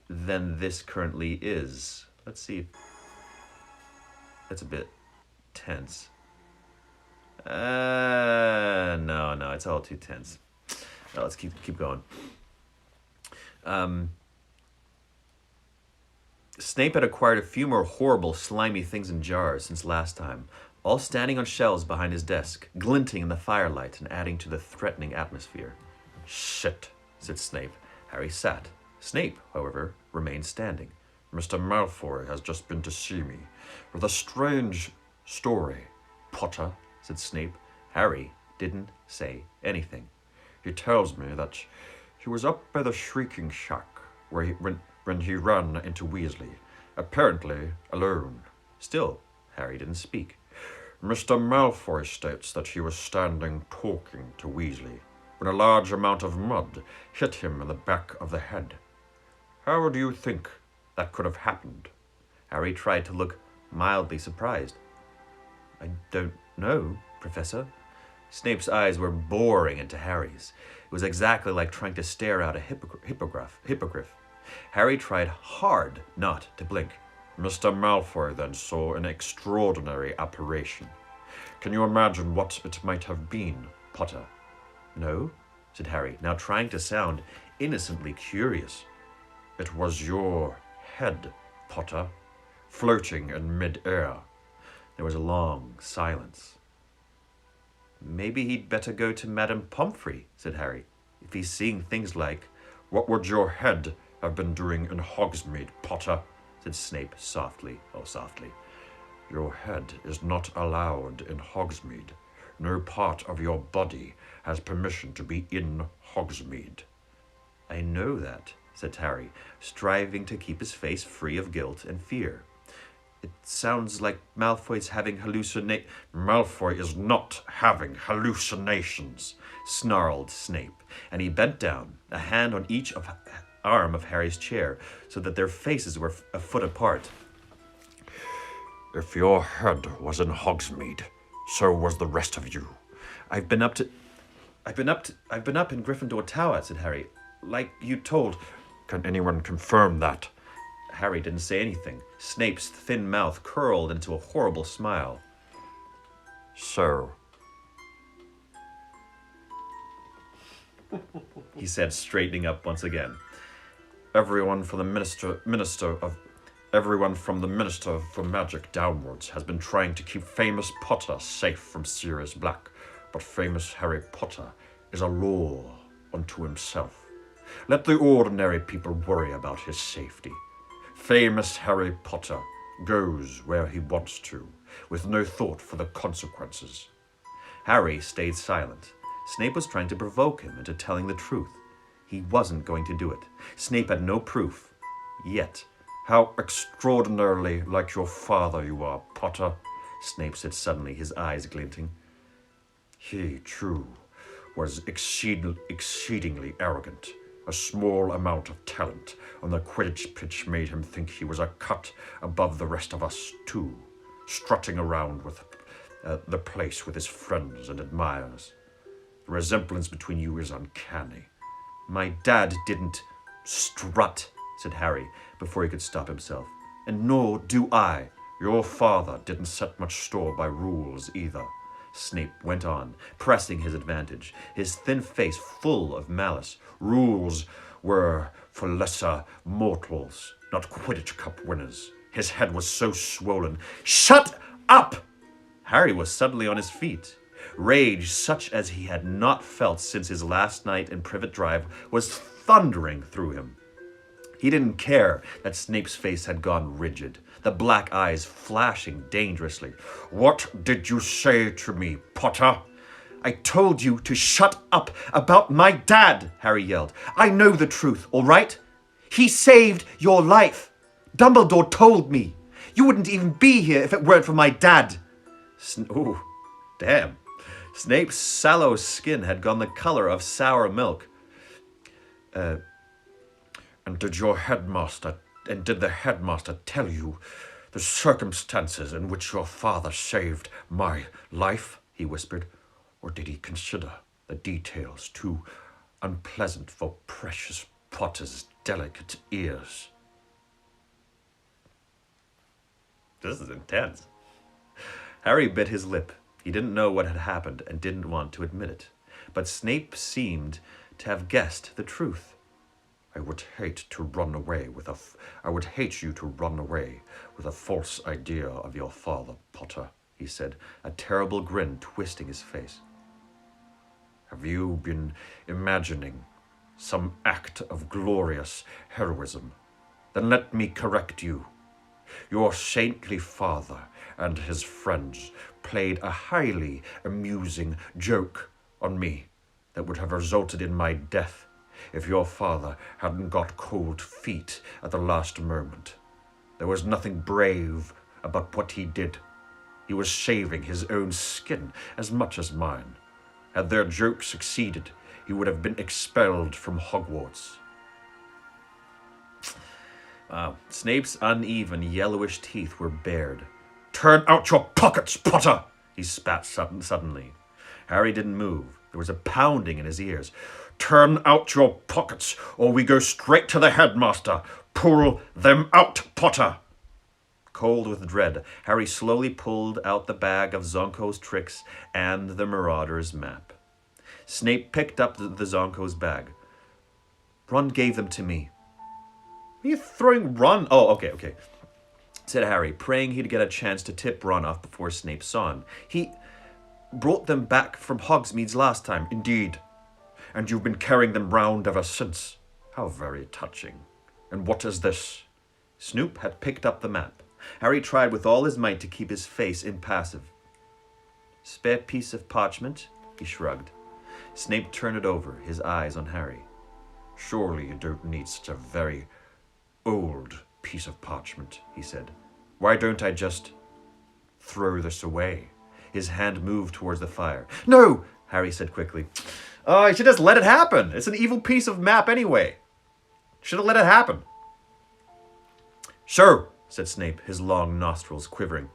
than this currently is. Let's see. That's a bit tense. No, it's all too tense. No, let's keep going. Snape had acquired a few more horrible, slimy things in jars since last time, all standing on shelves behind his desk, glinting in the firelight and adding to the threatening atmosphere. "Shit," said Snape. Harry sat. Snape, however, remained standing. "Mr. Malfoy has just been to see me with a strange story, Potter," said Snape. Harry didn't say anything. "He tells me that he was up by the Shrieking Shack when he ran into Weasley, apparently alone." Still, Harry didn't speak. "Mr. Malfoy states that he was standing talking to Weasley when a large amount of mud hit him in the back of the head. How do you think that could have happened?" Harry tried to look mildly surprised. "I don't know, Professor." Snape's eyes were boring into Harry's. It was exactly like trying to stare out a hippogriff. Harry tried hard not to blink. "Mr. Malfoy then saw an extraordinary apparition. Can you imagine what it might have been, Potter?" "No," said Harry, now trying to sound innocently curious. "It was your head, Potter, floating in mid-air." There was a long silence. "Maybe he'd better go to Madame Pomfrey," said Harry. "If he's seeing things like—" "What would your head have been doing in Hogsmeade, Potter?" said Snape softly. "Your head is not allowed in Hogsmeade. No part of your body has permission to be in Hogsmeade." "I know that," said Harry, striving to keep his face free of guilt and fear. "It sounds like Malfoy's having "Malfoy is not having hallucinations," snarled Snape, and he bent down, a hand on each arm of Harry's chair, so that their faces were a foot apart. "If your head was in Hogsmeade, so was the rest of you." I've been up in Gryffindor Tower," said Harry. "Like you told." "Can anyone confirm that?" Harry didn't say anything. Snape's thin mouth curled into a horrible smile. "So," he said, straightening up once again. Everyone from the Minister for Magic downwards has been trying to keep famous Potter safe from Sirius Black, but famous Harry Potter is a law unto himself. Let the ordinary people worry about his safety. famous Harry Potter goes where he wants to, with no thought for the consequences. Harry stayed silent. Snape was trying to provoke him into telling the truth. He wasn't going to do it. Snape had no proof. Yet. How extraordinarily like your father you are, Potter, Snape said suddenly, his eyes glinting. He, too, was exceedingly arrogant. A small amount of talent on the Quidditch pitch made him think he was a cut above the rest of us, too, strutting around with the place with his friends and admirers. The resemblance between you is uncanny. My dad didn't strut, said Harry, before he could stop himself. And nor do I. Your father didn't set much store by rules either. Snape went on, pressing his advantage, his thin face full of malice. Rules were for lesser mortals, not Quidditch Cup winners. His head was so swollen. Shut up! Harry was suddenly on his feet. Rage, such as he had not felt since his last night in Privet Drive, was thundering through him. He didn't care that Snape's face had gone rigid, the black eyes flashing dangerously. What did you say to me, Potter? I told you to shut up about my dad, Harry yelled. I know the truth, all right? He saved your life. Dumbledore told me. You wouldn't even be here if it weren't for my dad. Ooh, damn. Snape's sallow skin had gone the color of sour milk. And did the headmaster tell you the circumstances in which your father saved my life? He whispered. Or did he consider the details too unpleasant for precious Potter's delicate ears? This is intense. Harry bit his lip. He didn't know what had happened and didn't want to admit it. But Snape seemed to have guessed the truth. I would hate you to run away with a false idea of your father, Potter, he said, a terrible grin twisting his face. Have you been imagining some act of glorious heroism? Then let me correct you. Your saintly father and his friends played a highly amusing joke on me that would have resulted in my death if your father hadn't got cold feet at the last moment. There was nothing brave about what he did. He was saving his own skin as much as mine. Had their joke succeeded, he would have been expelled from Hogwarts. Wow. Snape's uneven, yellowish teeth were bared. Turn out your pockets, Potter! He spat suddenly. Harry didn't move. There was a pounding in his ears. Turn out your pockets, or we go straight to the headmaster. Pull them out, Potter! Cold with dread, Harry slowly pulled out the bag of Zonko's tricks and the Marauder's map. Snape picked up the Zonko's bag. Ron gave them to me. Are you throwing Ron? Oh, okay, said Harry, praying he'd get a chance to tip Ron off before Snape saw him. He brought them back from Hogsmeade last time. Indeed. And you've been carrying them round ever since. How very touching. And what is this? Snoop had picked up the map. Harry tried with all his might to keep his face impassive. Spare piece of parchment, he shrugged. Snape turned it over, his eyes on Harry. Surely you don't need such a very old piece of parchment, he said. Why don't I just throw this away? His hand moved towards the fire. No, Harry said quickly. Oh, I should just let it happen. It's an evil piece of map anyway. Should have let it happen. Sure, said Snape, his long nostrils quivering.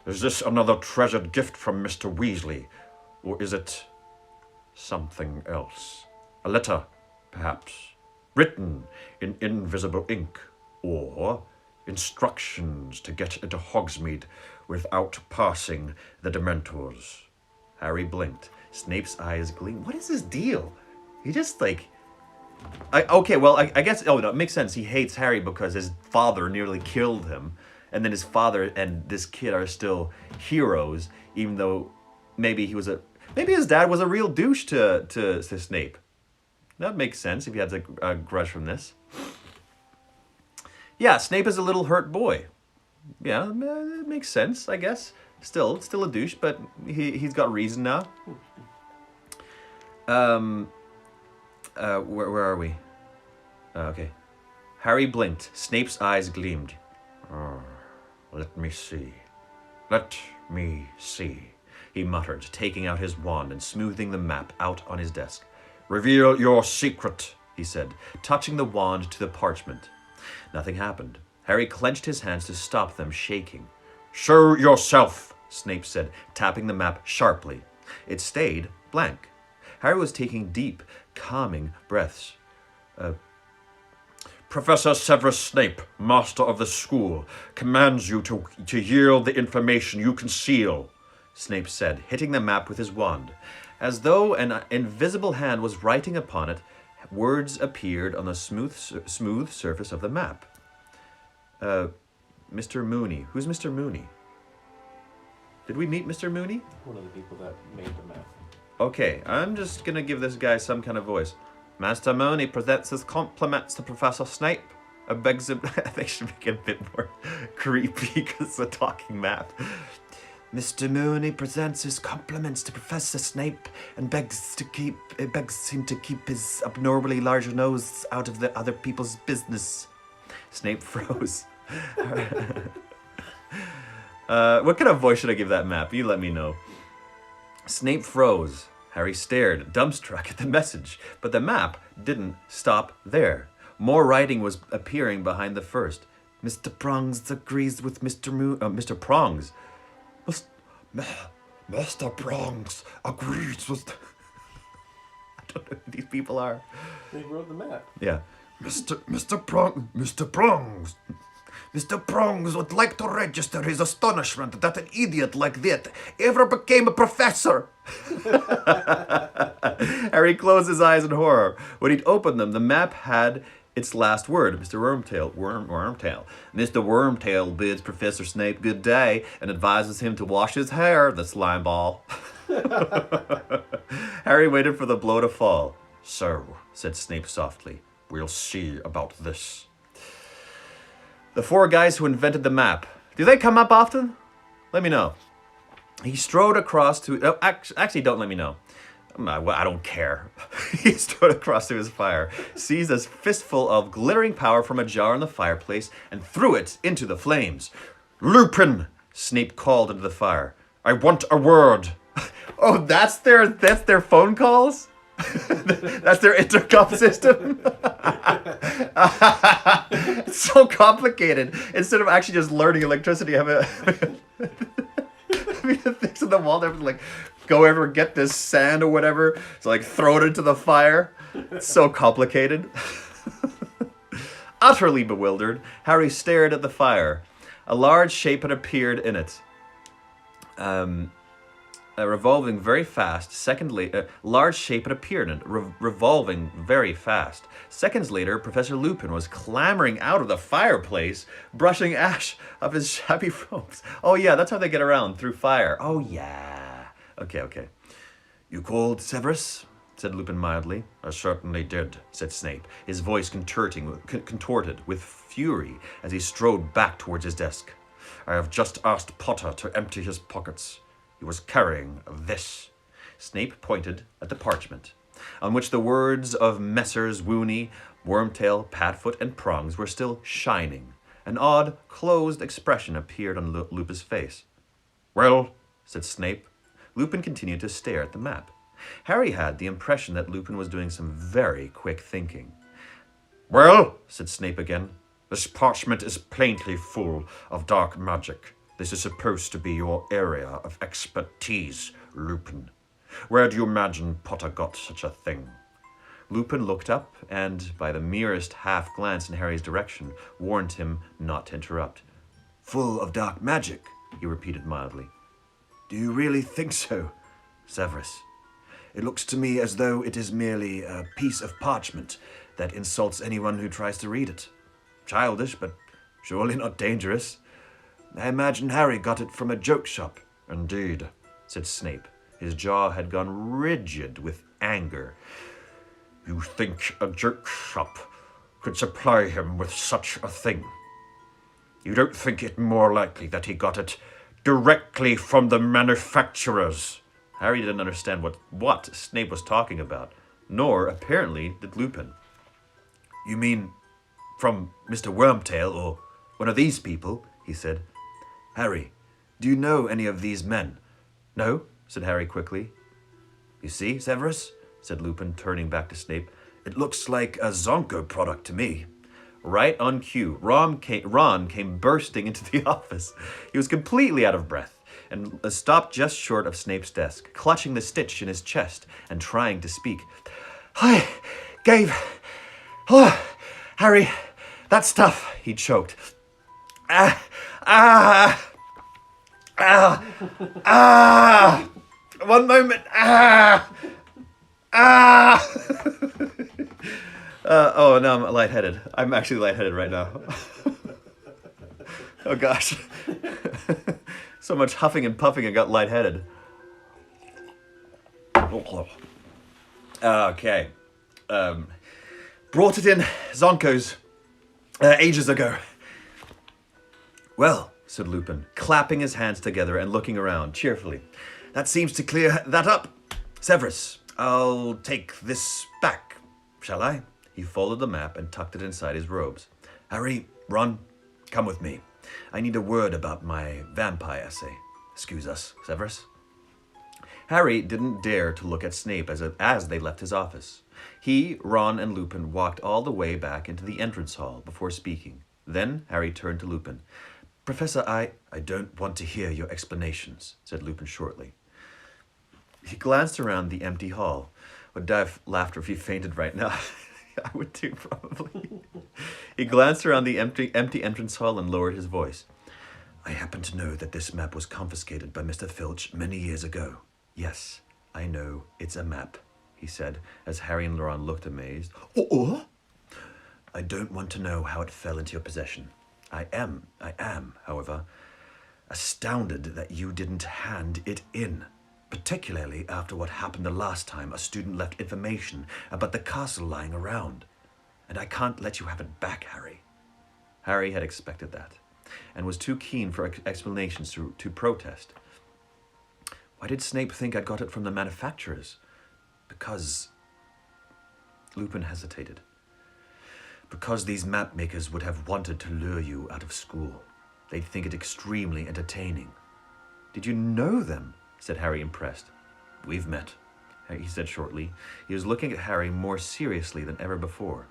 Is this another treasured gift from Mr. Weasley, or is it something else? A letter, perhaps, written in invisible ink, or instructions to get into Hogsmeade without passing the Dementors. Harry blinked. Snape's eyes gleamed. What is his deal? He just I guess, no, it makes sense. He hates Harry because his father nearly killed him. And then his father and this kid are still heroes, even though maybe his dad was a real douche to Snape. That makes sense if you had a grudge from this. Yeah, Snape is a little hurt boy. Yeah, it makes sense, I guess. Still a douche, but he's got reason now. Where are we? Okay. Harry blinked. Snape's eyes gleamed. Oh, let me see. Let me see. He muttered, taking out his wand and smoothing the map out on his desk. Reveal your secret, he said, touching the wand to the parchment. Nothing happened. Harry clenched his hands to stop them shaking. Show yourself, Snape said, tapping the map sharply. It stayed blank. Harry was taking deep, calming breaths. Professor Severus Snape, master of the school, commands you to yield the information you conceal, Snape said, hitting the map with his wand. As though an invisible hand was writing upon it, words appeared on the smooth surface of the map. Mr. Mooney. Who's Mr. Mooney? Did we meet Mr. Mooney? One of the people that made the map. Okay, I'm just gonna give this guy some kind of voice. Master Mooney presents his compliments to Professor Snape. Begs him. I think I should make it a bit more creepy because it's a talking map. Mr. Mooney presents his compliments to Professor Snape and begs him to keep his abnormally large nose out of the other people's business. Snape froze. What kind of voice should I give that map? You let me know. Snape froze. Harry stared, dumbstruck at the message, but the map didn't stop there. More writing was appearing behind the first. Mr. Prongs agrees with Mr. Prongs. Mr. Prongs agrees with... I don't know who these people are. They wrote the map. Yeah. Mr. Prongs. Mr. Prongs would like to register his astonishment that an idiot like that ever became a professor. Harry closed his eyes in horror. When he'd opened them, the map had its last word. Mr. Wormtail. Mr. Wormtail bids Professor Snape good day and advises him to wash his hair, the slime ball. Harry waited for the blow to fall. So, said Snape softly, we'll see about this. The four guys who invented the map. Do they come up often? Let me know. He strode across to... Oh, actually, don't let me know. I don't care. He strode across to his fire, seized a fistful of glittering powder from a jar in the fireplace, and threw it into the flames. Lupin! Snape called into the fire. I want a word. Oh, that's their phone calls? That's their intercom system? It's so complicated. Instead of actually just learning electricity, have a... the things on the wall, they're like, go over and get this sand or whatever. So like throw it into the fire. It's so complicated. Utterly bewildered, Harry stared at the fire. A large shape had appeared in it. Revolving very fast. Large shape had appeared in it, revolving very fast. Seconds later, Professor Lupin was clambering out of the fireplace, brushing ash off his shabby robes. Oh yeah, that's how they get around, through fire. Oh yeah. Okay. You called, Severus? Said Lupin mildly. I certainly did, said Snape, his voice contorted with fury as he strode back towards his desk. I have just asked Potter to empty his pockets. He was carrying this. Snape pointed at the parchment, on which the words of Messrs. Wooney, Wormtail, Padfoot, and Prongs were still shining. An odd, closed expression appeared on Lupin's face. Well, said Snape. Lupin continued to stare at the map. Harry had the impression that Lupin was doing some very quick thinking. Well, said Snape again. This parchment is plainly full of dark magic. This is supposed to be your area of expertise, Lupin. Where do you imagine Potter got such a thing? Lupin looked up and, by the merest half glance in Harry's direction, warned him not to interrupt. Full of dark magic, he repeated mildly. Do you really think so, Severus? It looks to me as though it is merely a piece of parchment that insults anyone who tries to read it. Childish, but surely not dangerous. I imagine Harry got it from a joke shop. Indeed, said Snape. His jaw had gone rigid with anger. You think a joke shop could supply him with such a thing? You don't think it more likely that he got it directly from the manufacturers? Harry didn't understand what Snape was talking about, nor, apparently, did Lupin. You mean from Mr. Wormtail or one of these people? He said. Harry, do you know any of these men? No, said Harry quickly. You see, Severus, said Lupin, turning back to Snape, it looks like a Zonko product to me. Right on cue, Ron came bursting into the office. He was completely out of breath and stopped just short of Snape's desk, clutching the stitch in his chest and trying to speak. "Hi, Gabe. Oh, Harry, that stuff," he choked. One moment. Oh, now I'm lightheaded. I'm actually lightheaded right now. Oh, gosh. So much huffing and puffing, I got lightheaded. Okay. Brought it in Zonko's ages ago. Well, said Lupin, clapping his hands together and looking around cheerfully. that seems to clear that up. Severus, I'll take this back, shall I? He folded the map and tucked it inside his robes. Harry, Ron, come with me. I need a word about my vampire essay. Excuse us, Severus. Harry didn't dare to look at Snape as they left his office. He, Ron, and Lupin walked all the way back into the entrance hall before speaking. Then Harry turned to Lupin. Professor, I don't want to hear your explanations, said Lupin shortly. He glanced around the empty hall. Would die of laughter if he fainted right now. I would too, probably. He glanced around the empty entrance hall and lowered his voice. I happen to know that this map was confiscated by Mr. Filch many years ago. Yes, I know it's a map, he said, as Harry and Ron looked amazed. Oh? I don't want to know how it fell into your possession. I am, however, astounded that you didn't hand it in, particularly after what happened the last time a student left information about the castle lying around. And I can't let you have it back, Harry. Harry had expected that, and was too keen for explanations to protest. Why did Snape think I got it from the manufacturers? Because... Lupin hesitated. Because these map makers would have wanted to lure you out of school. They'd think it extremely entertaining. Did you know them? Said Harry, impressed. We've met, he said shortly. He was looking at Harry more seriously than ever before.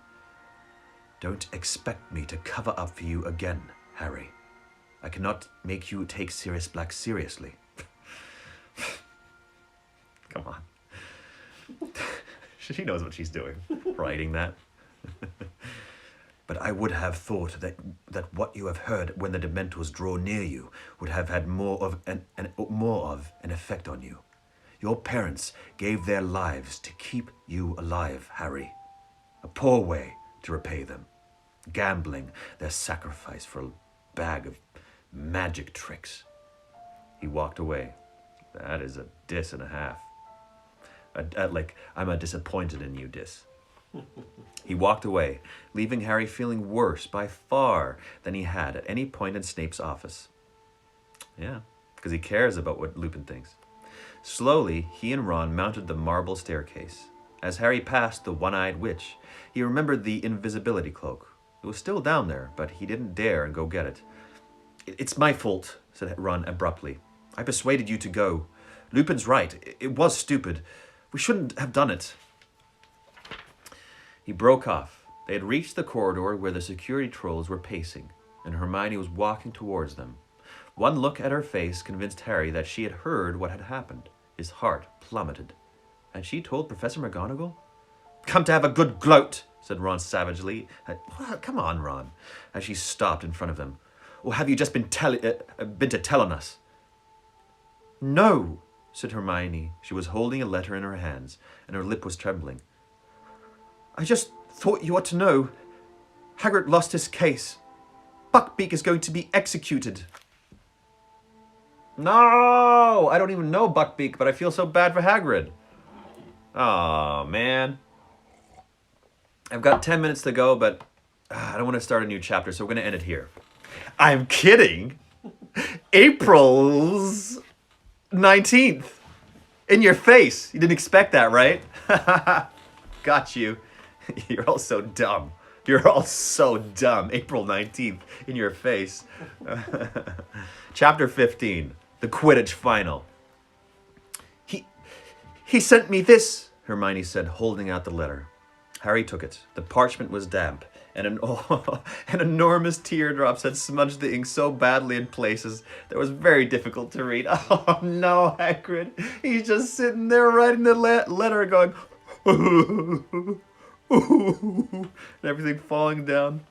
Don't expect me to cover up for you again, Harry. I cannot make you take Sirius Black seriously. Come on. She knows what she's doing, writing that. But I would have thought that what you have heard when the Dementors draw near you would have had more of an effect on you. Your parents gave their lives to keep you alive, Harry. A poor way to repay them. Gambling their sacrifice for a bag of magic tricks. He walked away. That is a diss and a half. I'm a disappointed in you diss. He walked away, leaving Harry feeling worse by far than he had at any point in Snape's office. Yeah, because he cares about what Lupin thinks. Slowly, he and Ron mounted the marble staircase. As Harry passed the one-eyed witch, he remembered the invisibility cloak. It was still down there, but he didn't dare and go get it. "It's my fault," said Ron abruptly. "I persuaded you to go. Lupin's right. It was stupid. We shouldn't have done it." He broke off. They had reached the corridor where the security trolls were pacing, and Hermione was walking towards them. One look at her face convinced Harry that she had heard what had happened. His heart plummeted. Had she told Professor McGonagall? "Come to have a good gloat," said Ron savagely. "Come on, Ron," as she stopped in front of them. "Or have you just been to tell on us?" "No," said Hermione. She was holding a letter in her hands, and her lip was trembling. "I just thought you ought to know. Hagrid lost his case. Buckbeak is going to be executed." No! I don't even know Buckbeak, but I feel so bad for Hagrid. Aw, man. I've got 10 minutes to go, but I don't want to start a new chapter, so we're going to end it here. I'm kidding. April's 19th. In your face. You didn't expect that, right? Got you. You're all so dumb. You're all so dumb. April 19th. In your face. Chapter 15. The Quidditch Final. He sent me this, Hermione said, holding out the letter. Harry took it. The parchment was damp, and an enormous teardrops had smudged the ink so badly in places that it was very difficult to read. Oh no, Hagrid. He's just sitting there writing the letter going, and everything falling down.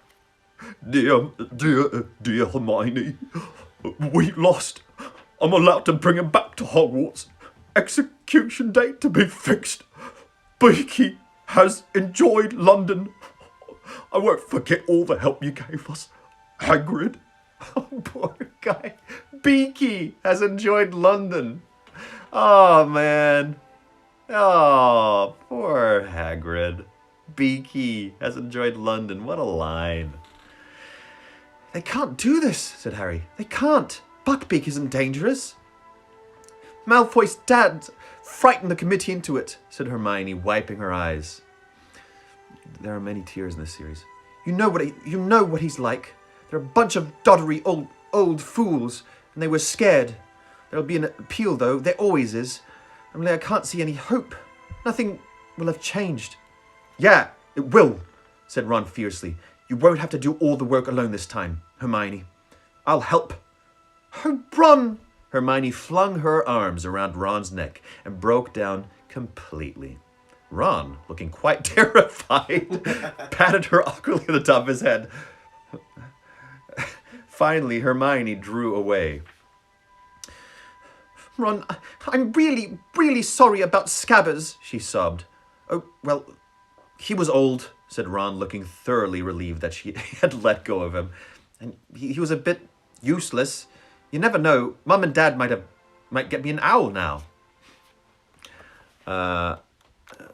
Dear Hermione, we lost. I'm allowed to bring him back to Hogwarts. Execution date to be fixed. Beaky has enjoyed London. I won't forget all the help you gave us, Hagrid. Oh, poor guy. Beaky has enjoyed London. Oh, man. Oh, poor Hagrid. Beaky has enjoyed London. What a line. They can't do this, said Harry. They can't. Buckbeak isn't dangerous. Malfoy's dad frightened the committee into it, said Hermione, wiping her eyes. There are many tears in this series. You know what he's like. They're a bunch of doddery old fools, and they were scared. There'll be an appeal, though. There always is. Only I can't see any hope. Nothing will have changed. Yeah, it will, said Ron fiercely. You won't have to do all the work alone this time, Hermione. I'll help. Oh, Ron! Hermione flung her arms around Ron's neck and broke down completely. Ron, looking quite terrified, patted her awkwardly on the top of his head. Finally, Hermione drew away. Ron, I'm really, really sorry about Scabbers, she sobbed. Oh, well, he was old, said Ron, looking thoroughly relieved that she had let go of him. And he was a bit useless. You never know. Mum and Dad might get me an owl now. How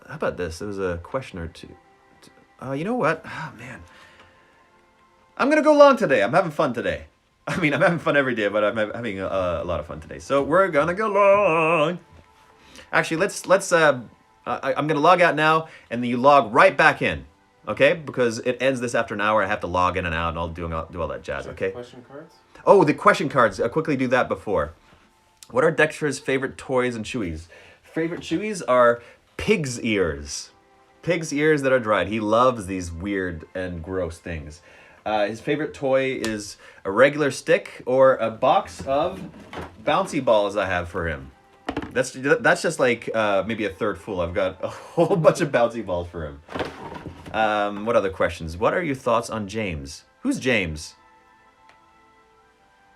about this? There was a question or two. You know what? Oh, man. I'm going to go long today. I'm having fun today. I mean, I'm having fun every day, but I'm having a lot of fun today. So we're going to go long. Actually, I'm going to log out now, and then you log right back in. Okay? Because it ends this after an hour. I have to log in and out, and I'll do all that jazz. Okay? Question cards? Oh, the question cards. I'll quickly do that before. What are Dexter's favorite toys and chewies? Favorite chewies are pig's ears. Pig's ears that are dried. He loves these weird and gross things. His favorite toy is a regular stick or a box of bouncy balls I have for him. That's just like maybe a third full. I've got a whole bunch of bouncy balls for him. What other questions? What are your thoughts on James? Who's James?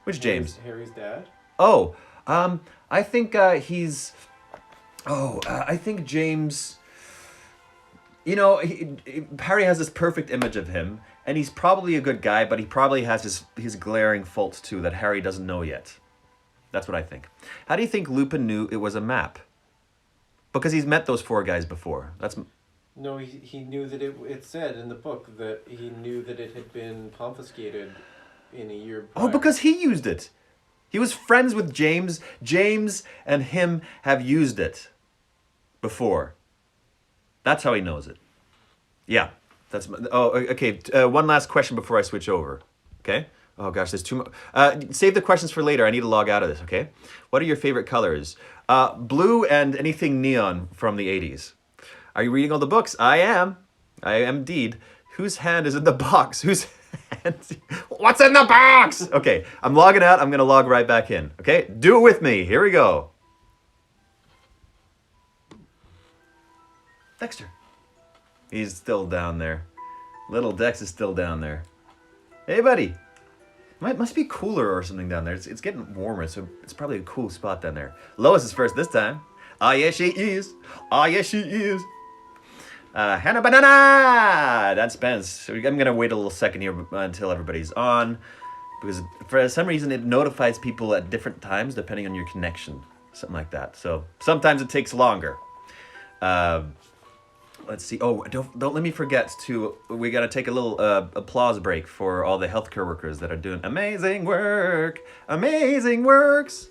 Which James? Harry's dad. Oh, I think he's. Oh, I think James. You know, Harry has this perfect image of him, and he's probably a good guy, but he probably has his glaring faults too that Harry doesn't know yet. That's what I think. How do you think Lupin knew it was a map? Because he's met those four guys before. No, he knew that it said in the book that he knew that it had been confiscated in a year prior. Oh, because he used it. He was friends with James. James and him have used it before. That's how he knows it. Yeah. Okay. One last question before I switch over. Okay? Oh, gosh, there's too much. Save the questions for later. I need to log out of this, okay? What are your favorite colors? Blue and anything neon from the 80s. Are you reading all the books? I am. I am indeed. Whose hand is in the box? Whose hand? What's in the box? Okay, I'm logging out. I'm going to log right back in. Okay, do it with me. Here we go. Dexter. He's still down there. Little Dex is still down there. Hey, buddy. Must be cooler or something down there. It's getting warmer, so it's probably a cool spot down there. Lois is first this time. Ah, yes, she is. Ah, yes, she is. Hannah Banana! That's Spence. So I'm going to wait a little second here until everybody's on. Because for some reason, it notifies people at different times depending on your connection. Something like that. So sometimes it takes longer. let's see. Oh, don't let me forget to. We gotta take a little applause break for all the healthcare workers that are doing amazing work. Amazing works.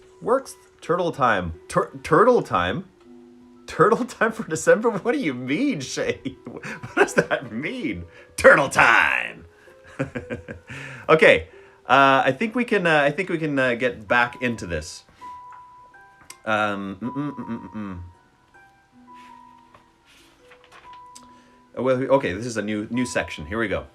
Turtle time. Turtle time. Turtle time for December. What do you mean, Shay? What does that mean? Turtle time. Okay. I think we can. Get back into this. Well, okay, this is a new section. Here we go.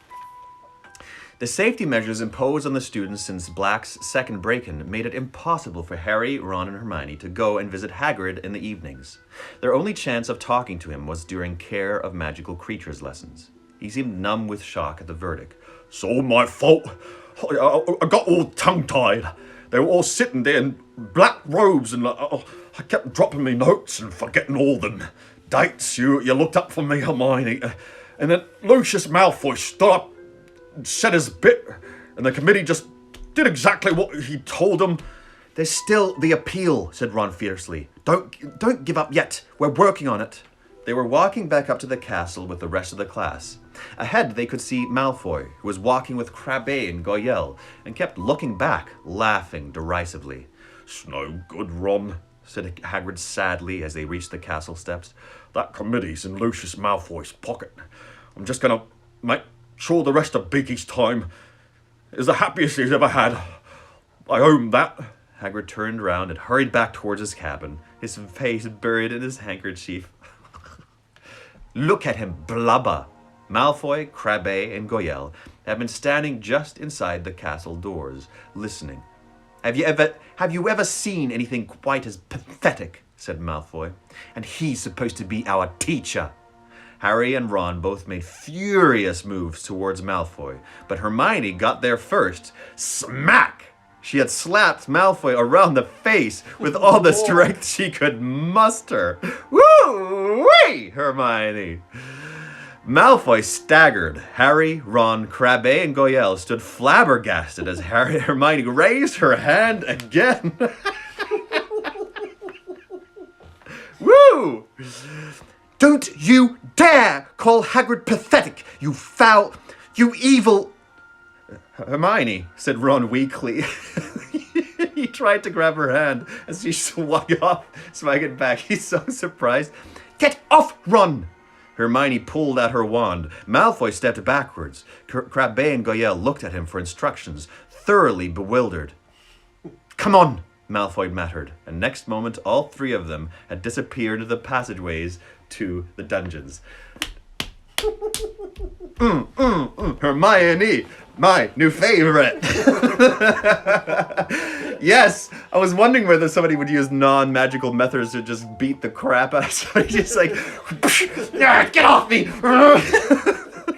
The safety measures imposed on the students since Black's second break-in made it impossible for Harry, Ron, and Hermione to go and visit Hagrid in the evenings. Their only chance of talking to him was during Care of Magical Creatures lessons. He seemed numb with shock at the verdict. It's all my fault. I got all tongue-tied. They were all sitting there in black robes, and I kept dropping me notes and forgetting all them dates you looked up for me, Hermione. And then Lucius Malfoy stood up and said his bit, and the committee just did exactly what he told them. There's still the appeal, said Ron fiercely. Don't give up yet. We're working on it. They were walking back up to the castle with the rest of the class. Ahead, they could see Malfoy, who was walking with Crabbe and Goyle, and kept looking back, laughing derisively. It's no good, Ron, said Hagrid sadly as they reached the castle steps. That committee's in Lucius Malfoy's pocket. I'm just gonna make sure the rest of Biggie's time is the happiest he's ever had. I own that. Hagrid turned round and hurried back towards his cabin, his face buried in his handkerchief. Look at him blubber. Malfoy, Crabbe, and Goyle had been standing just inside the castle doors, listening. Have you ever seen anything quite as pathetic? Said Malfoy. And he's supposed to be our teacher. Harry and Ron both made furious moves towards Malfoy, but Hermione got there first. Smack! She had slapped Malfoy around the face with all the strength she could muster. Woo-wee, Hermione! Malfoy staggered. Harry, Ron, Crabbe, and Goyle stood flabbergasted as Hermione raised her hand again. Woo! Don't you dare call Hagrid pathetic, you foul, you evil... Hermione, said Ron weakly. He tried to grab her hand as she swung it back. He's so surprised. Get off, Ron! Hermione pulled out her wand. Malfoy stepped backwards. Crabbe and Goyle looked at him for instructions, thoroughly bewildered. Come on, Malfoy muttered, and next moment all three of them had disappeared into the passageways to the dungeons. Hermione, my new favorite. Yes, I was wondering whether somebody would use non-magical methods to just beat the crap out of somebody. Just like, get off me!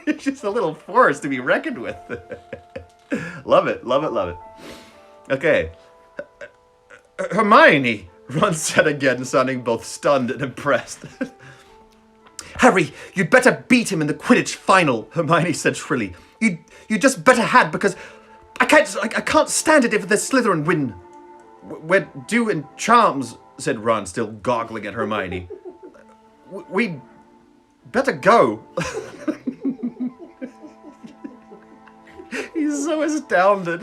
It's just a little force to be reckoned with. Love it, love it, love it. Okay. Hermione, Ron said again, sounding both stunned and impressed. Harry, you'd better beat him in the Quidditch final, Hermione said shrilly. You just better had, because I can't stand it if the Slytherin win. We're due in charms, said Ron, still goggling at Hermione. We'd better go. He's so astounded.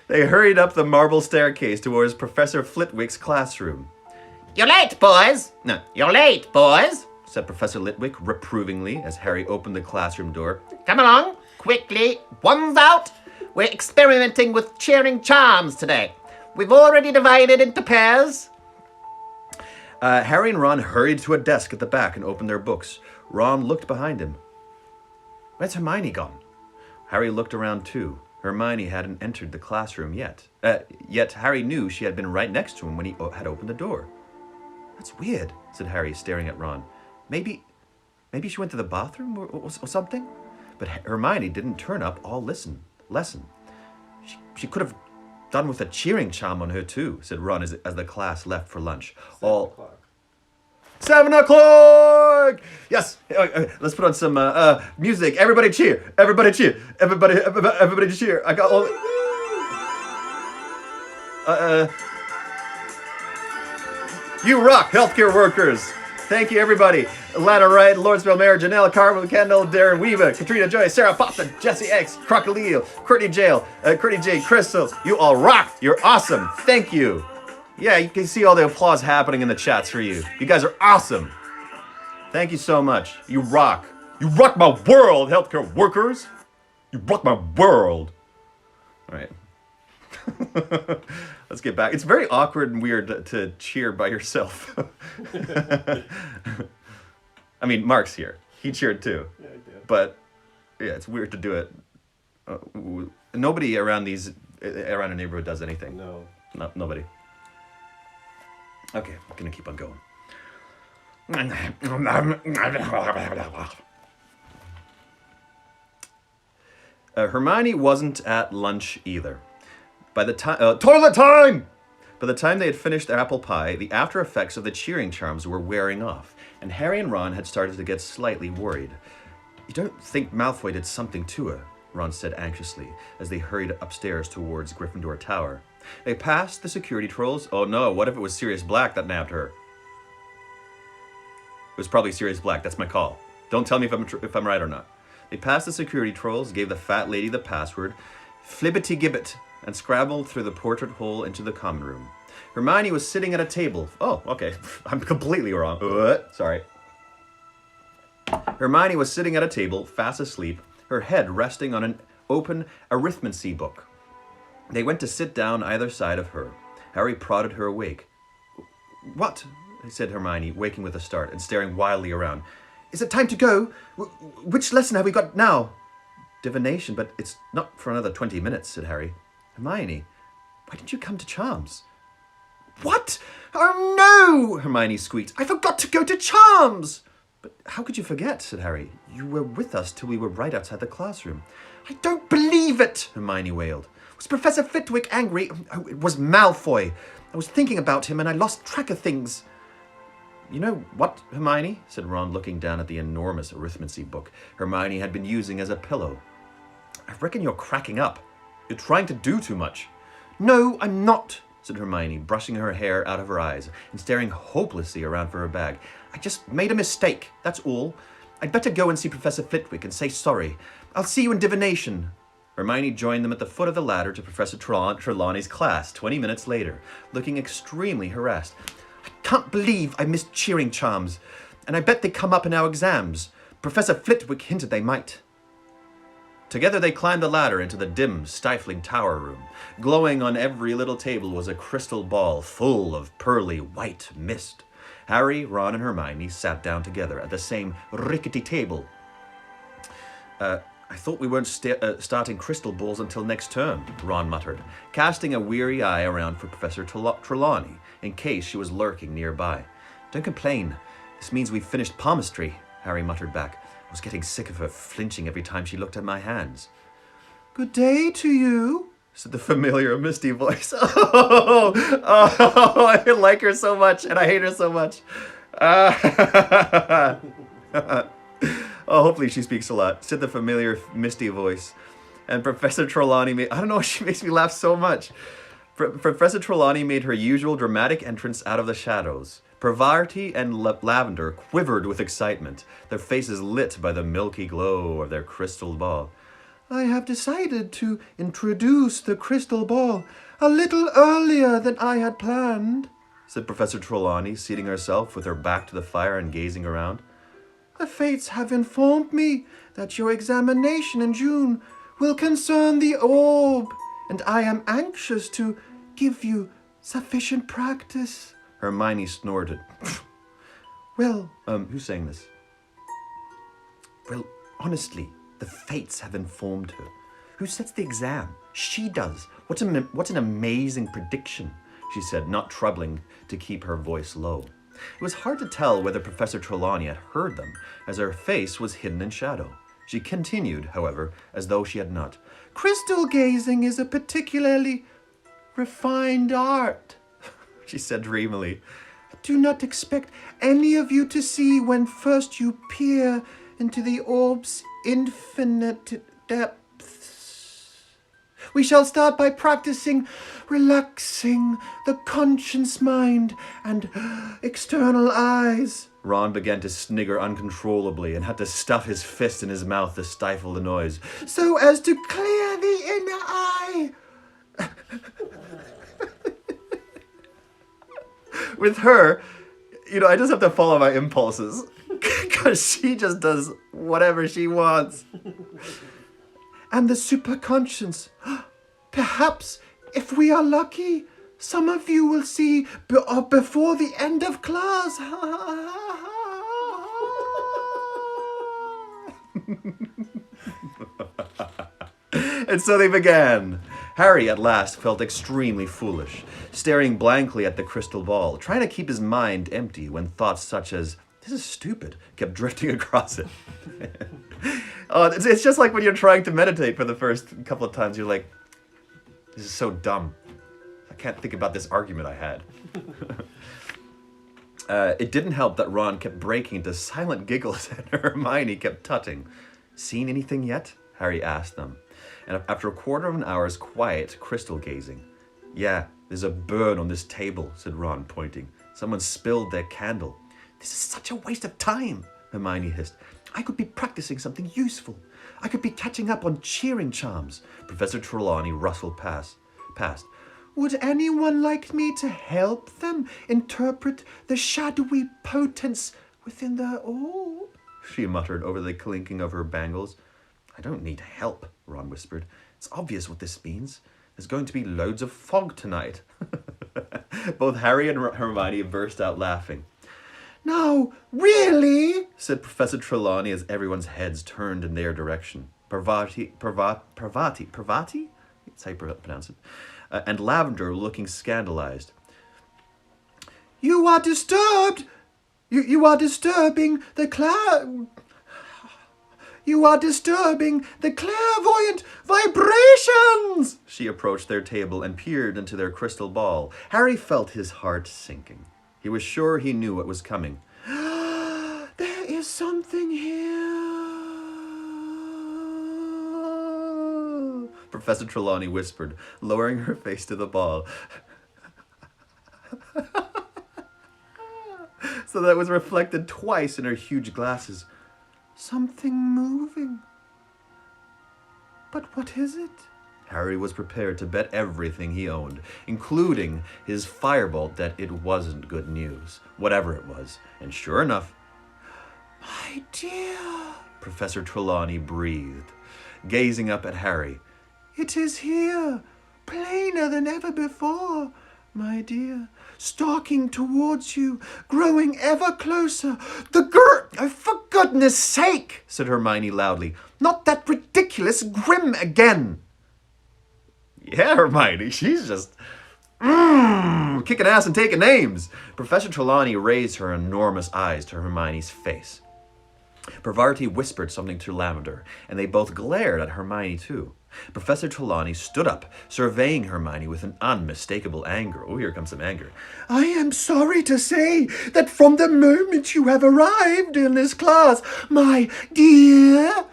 They hurried up the marble staircase towards Professor Flitwick's classroom. You're late, boys! No, you're late, boys, said Professor Litwick reprovingly as Harry opened the classroom door. Come along, quickly, one's out. We're experimenting with cheering charms today. We've already divided into pairs. Harry and Ron hurried to a desk at the back and opened their books. Ron looked behind him. Where's Hermione gone? Harry looked around too. Hermione hadn't entered the classroom yet. Yet Harry knew she had been right next to him when he had opened the door. That's weird, said Harry, staring at Ron. Maybe she went to the bathroom or something? But Hermione didn't turn up all lesson. She could have done with a cheering charm on her too, said Ron as the class left for lunch. 7 o'clock! Yes! Let's put on some music. Everybody cheer! Everybody cheer! Everybody cheer! I got all... You rock, healthcare workers! Thank you, everybody. Lana Wright, Lawrence Belmare, Janelle Carmel, Kendall, Darren Weaver, Katrina Joy, Sarah Popton, Jesse X, Crocodile, Courtney J, Crystal. You all rock. You're awesome. Thank you. Yeah, you can see all the applause happening in the chats for you. You guys are awesome. Thank you so much. You rock. You rock my world, healthcare workers. You rock my world. All right. Let's get back. It's very awkward and weird to cheer by yourself. I mean, Mark's here. He cheered too. Yeah, I did. But yeah, it's weird to do it. Nobody around a neighborhood does anything. No. Nobody. Okay, I'm gonna keep on going. Hermione wasn't at lunch either. By the time toilet time! By the time they had finished their apple pie, the after effects of the cheering charms were wearing off, and Harry and Ron had started to get slightly worried. You don't think Malfoy did something to her? Ron said anxiously as they hurried upstairs towards Gryffindor Tower. They passed the security trolls. Oh no, what if it was Sirius Black that nabbed her? It was probably Sirius Black, that's my call. Don't tell me if I'm right or not. They passed the security trolls, gave the fat lady the password, flibbity-gibbet, and scrambled through the portrait hole into the common room. Hermione was sitting at a table. Oh, okay. I'm completely wrong. Sorry. Hermione was sitting at a table, fast asleep, her head resting on an open arithmancy book. They went to sit down either side of her. Harry prodded her awake. What? Said Hermione, waking with a start and staring wildly around. Is it time to go? Which lesson have we got now? Divination, but it's not for another 20 minutes, said Harry. Hermione, why didn't you come to Charms? What? Oh no! Hermione squeaked. I forgot to go to Charms! But how could you forget, said Harry. You were with us till we were right outside the classroom. I don't believe it, Hermione wailed. Was Professor Flitwick angry? Oh, it was Malfoy. I was thinking about him and I lost track of things. You know what, Hermione? Said Ron, looking down at the enormous arithmancy book Hermione had been using as a pillow. I reckon you're cracking up. You're trying to do too much. No, I'm not, said Hermione, brushing her hair out of her eyes and staring hopelessly around for her bag. I just made a mistake, that's all. I'd better go and see Professor Flitwick and say sorry. I'll see you in divination. Hermione joined them at the foot of the ladder to Professor Trelawney's class 20 minutes later, looking extremely harassed. I can't believe I missed cheering charms, and I bet they come up in our exams. Professor Flitwick hinted they might. Together they climbed the ladder into the dim, stifling tower room. Glowing on every little table was a crystal ball full of pearly white mist. Harry, Ron, and Hermione sat down together at the same rickety table. I thought we weren't starting crystal balls until next term, Ron muttered, casting a weary eye around for Professor Trelawney, in case she was lurking nearby. Don't complain. This means we've finished palmistry, Harry muttered back. I was getting sick of her flinching every time she looked at my hands. Good day to you, said the familiar misty voice. Oh, I like her so much, and I hate her so much. Oh, hopefully she speaks a lot, said the familiar misty voice. And Professor Trelawney I don't know, she makes me laugh so much. Professor Trelawney made her usual dramatic entrance out of the shadows. Parvati and Lavender quivered with excitement, their faces lit by the milky glow of their crystal ball. I have decided to introduce the crystal ball a little earlier than I had planned, said Professor Trelawney, seating herself with her back to the fire and gazing around. The fates have informed me that your examination in June will concern the orb, and I am anxious to give you sufficient practice. Hermione snorted. Well, who's saying this? Well, honestly, the fates have informed her. Who sets the exam? She does. What an amazing prediction, she said, not troubling to keep her voice low. It was hard to tell whether Professor Trelawney had heard them, as her face was hidden in shadow. She continued, however, as though she had not. Crystal gazing is a particularly refined art, she said dreamily. I do not expect any of you to see when first you peer into the orb's infinite depths. We shall start by practicing relaxing the conscious mind and external eyes. Ron began to snigger uncontrollably and had to stuff his fist in his mouth to stifle the noise. So as to clear the inner eye. With her, I just have to follow my impulses. Because she just does whatever she wants. And the superconscious. Perhaps, if we are lucky, some of you will see before the end of class. And so they began. Harry at last felt extremely foolish, staring blankly at the crystal ball, trying to keep his mind empty when thoughts such as, "This is stupid," kept drifting across it. It's just like when you're trying to meditate for the first couple of times, you're like, this is so dumb. I can't think about this argument I had. It didn't help that Ron kept breaking into silent giggles and Hermione kept tutting. "Seen anything yet?" Harry asked them. And after a quarter of an hour's quiet crystal gazing, "Yeah, there's a burn on this table," said Ron, pointing. "Someone spilled their candle." "This is such a waste of time," Hermione hissed. "I could be practicing something useful. I could be catching up on cheering charms." Professor Trelawney rustled past. "Would anyone like me to help them interpret the shadowy potence within the orb?" she muttered over the clinking of her bangles. "I don't need help," Ron whispered. "It's obvious what this means. There's going to be loads of fog tonight." Both Harry and Hermione burst out laughing. "No, really?" said Professor Trelawney as everyone's heads turned in their direction. Parvati? That's how you pronounce it. And Lavender looking scandalized. "You are disturbed. You are disturbing the You are disturbing the clairvoyant vibrations!" She approached their table and peered into their crystal ball. Harry felt his heart sinking. He was sure he knew what was coming. "There is something here," Professor Trelawney whispered, lowering her face to the ball. So that it was reflected twice in her huge glasses. "Something moving. But what is it?" Harry was prepared to bet everything he owned, including his firebolt, that it wasn't good news, whatever it was. And sure enough, "My dear," Professor Trelawney breathed, gazing up at Harry. "It is here, plainer than ever before, my dear, stalking towards you, growing ever closer. For goodness sake," said Hermione loudly. "Not that ridiculous Grim again." Yeah, Hermione, she's just kicking ass and taking names. Professor Trelawney raised her enormous eyes to Hermione's face. Parvati whispered something to Lavender, and they both glared at Hermione too. Professor Trelawney stood up, surveying Hermione with an unmistakable anger. Oh, here comes some anger. "I am sorry to say that from the moment you have arrived in this class, my dear,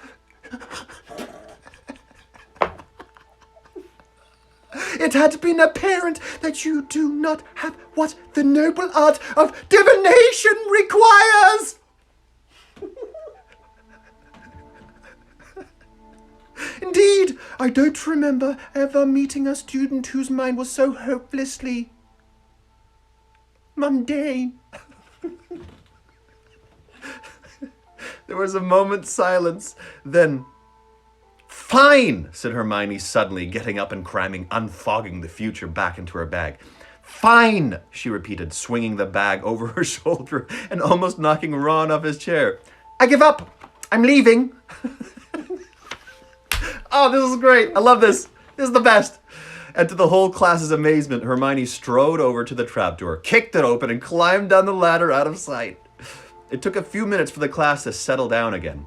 it had been apparent that you do not have what the noble art of divination requires." "Indeed, I don't remember ever meeting a student whose mind was so hopelessly mundane." There was a moment's silence. Then, "Fine," said Hermione suddenly, getting up and cramming Unfogging the Future back into her bag. "Fine," she repeated, swinging the bag over her shoulder and almost knocking Ron off his chair. "I give up. I'm leaving." Oh, this is great. I love this. This is the best. And to the whole class's amazement, Hermione strode over to the trapdoor, kicked it open, and climbed down the ladder out of sight. It took a few minutes for the class to settle down again.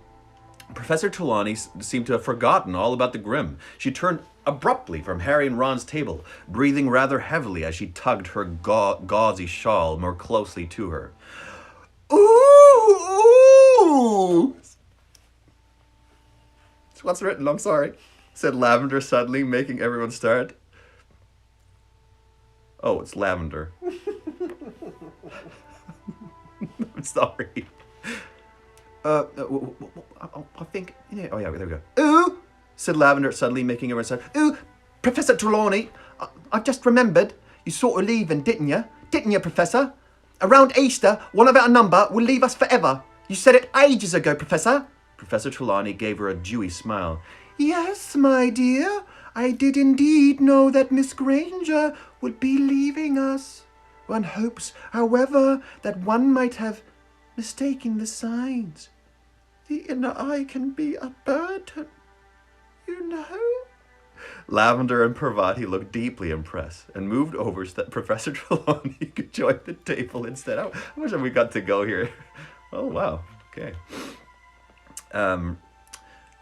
Professor Trelawney seemed to have forgotten all about the Grim. She turned abruptly from Harry and Ron's table, breathing rather heavily as she tugged her gauzy shawl more closely to her. "Ooh! It's what's written, I'm sorry," said Lavender suddenly, making everyone start. Oh, it's Lavender. I'm sorry. I think... Yeah, oh, yeah, there we go. Ooh, said Lavender suddenly, making a sound. Ooh, Professor Trelawney, I've just remembered. You sort of leaving, didn't you? Didn't you, Professor? Around Easter, one of our number will leave us forever. You said it ages ago, Professor. Professor Trelawney gave her a dewy smile. Yes, my dear, I did indeed know that Miss Granger would be leaving us. One hopes, however, that one might have mistaken the signs. The inner eye can be a burden, you know. Lavender and Parvati looked deeply impressed and moved over so that Professor Trelawney could join the table instead. How much have we got to go here? Oh, wow. Okay.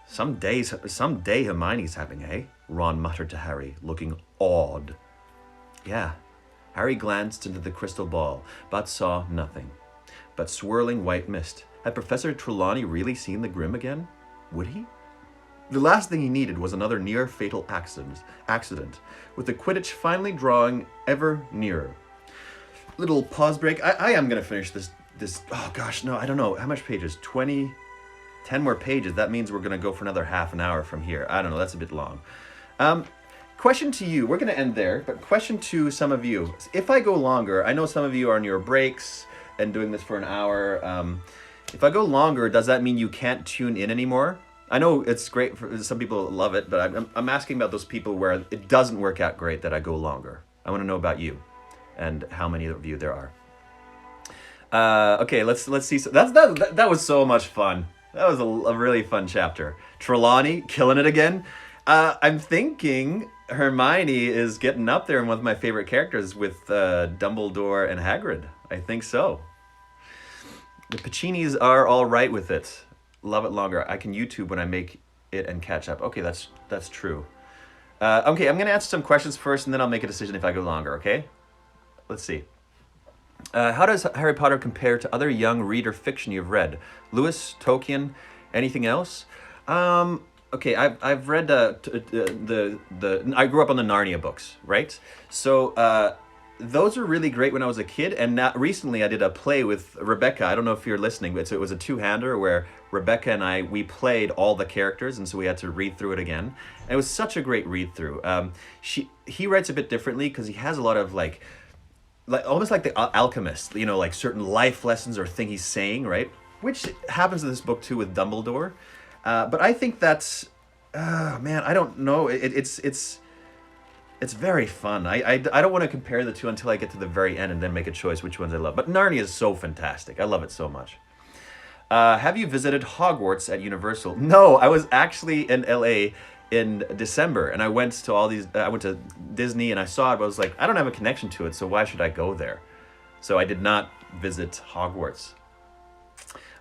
Some day Hermione's having, eh? Ron muttered to Harry, looking awed. Yeah. Harry glanced into the crystal ball, but saw nothing but swirling white mist. Had Professor Trelawney really seen the Grim again? Would he? The last thing he needed was another near-fatal accident, with the Quidditch finally drawing ever nearer. Little pause break. I am going to finish this. Oh, gosh, no, I don't know. How much pages? 10 more pages. That means we're going to go for another half an hour from here. I don't know. That's a bit long. Question to you. We're going to end there, but question to some of you. If I go longer, I know some of you are on your breaks and doing this for an hour. If I go longer, does that mean you can't tune in anymore? I know it's great for some people love it, but I'm asking about those people where it doesn't work out great that I go longer. I want to know about you and how many of you there are. Okay, let's see. So that was so much fun. That was a really fun chapter. Trelawney killing it again. I'm thinking Hermione is getting up there in one of my favorite characters with Dumbledore and Hagrid. I think so. The Paccinis are all right with it. Love it longer. I can YouTube when I make it and catch up. Okay, that's true. Okay, I'm going to answer some questions first, and then I'll make a decision if I go longer, okay? Let's see. How does Harry Potter compare to other young reader fiction you've read? Lewis, Tolkien, anything else? Okay, I've read I grew up on the Narnia books, right? So those were really great when I was a kid, and now recently I did a play with Rebecca. I don't know if you're listening, but it was a two-hander where Rebecca and we played all the characters, and so we had to read through it again. And it was such a great read-through. He writes a bit differently because he has a lot of like almost like the alchemist, you know, like certain life lessons or thing he's saying, right? Which happens in this book too with Dumbledore. But I think that's, man, I don't know. It's very fun. I don't want to compare the two until I get to the very end and then make a choice which ones I love. But Narnia is so fantastic. I love it so much. Have you visited Hogwarts at Universal? No, I was actually in LA in December, and I went to I went to Disney and I saw it, but I was like, I don't have a connection to it, so why should I go there? So I did not visit Hogwarts.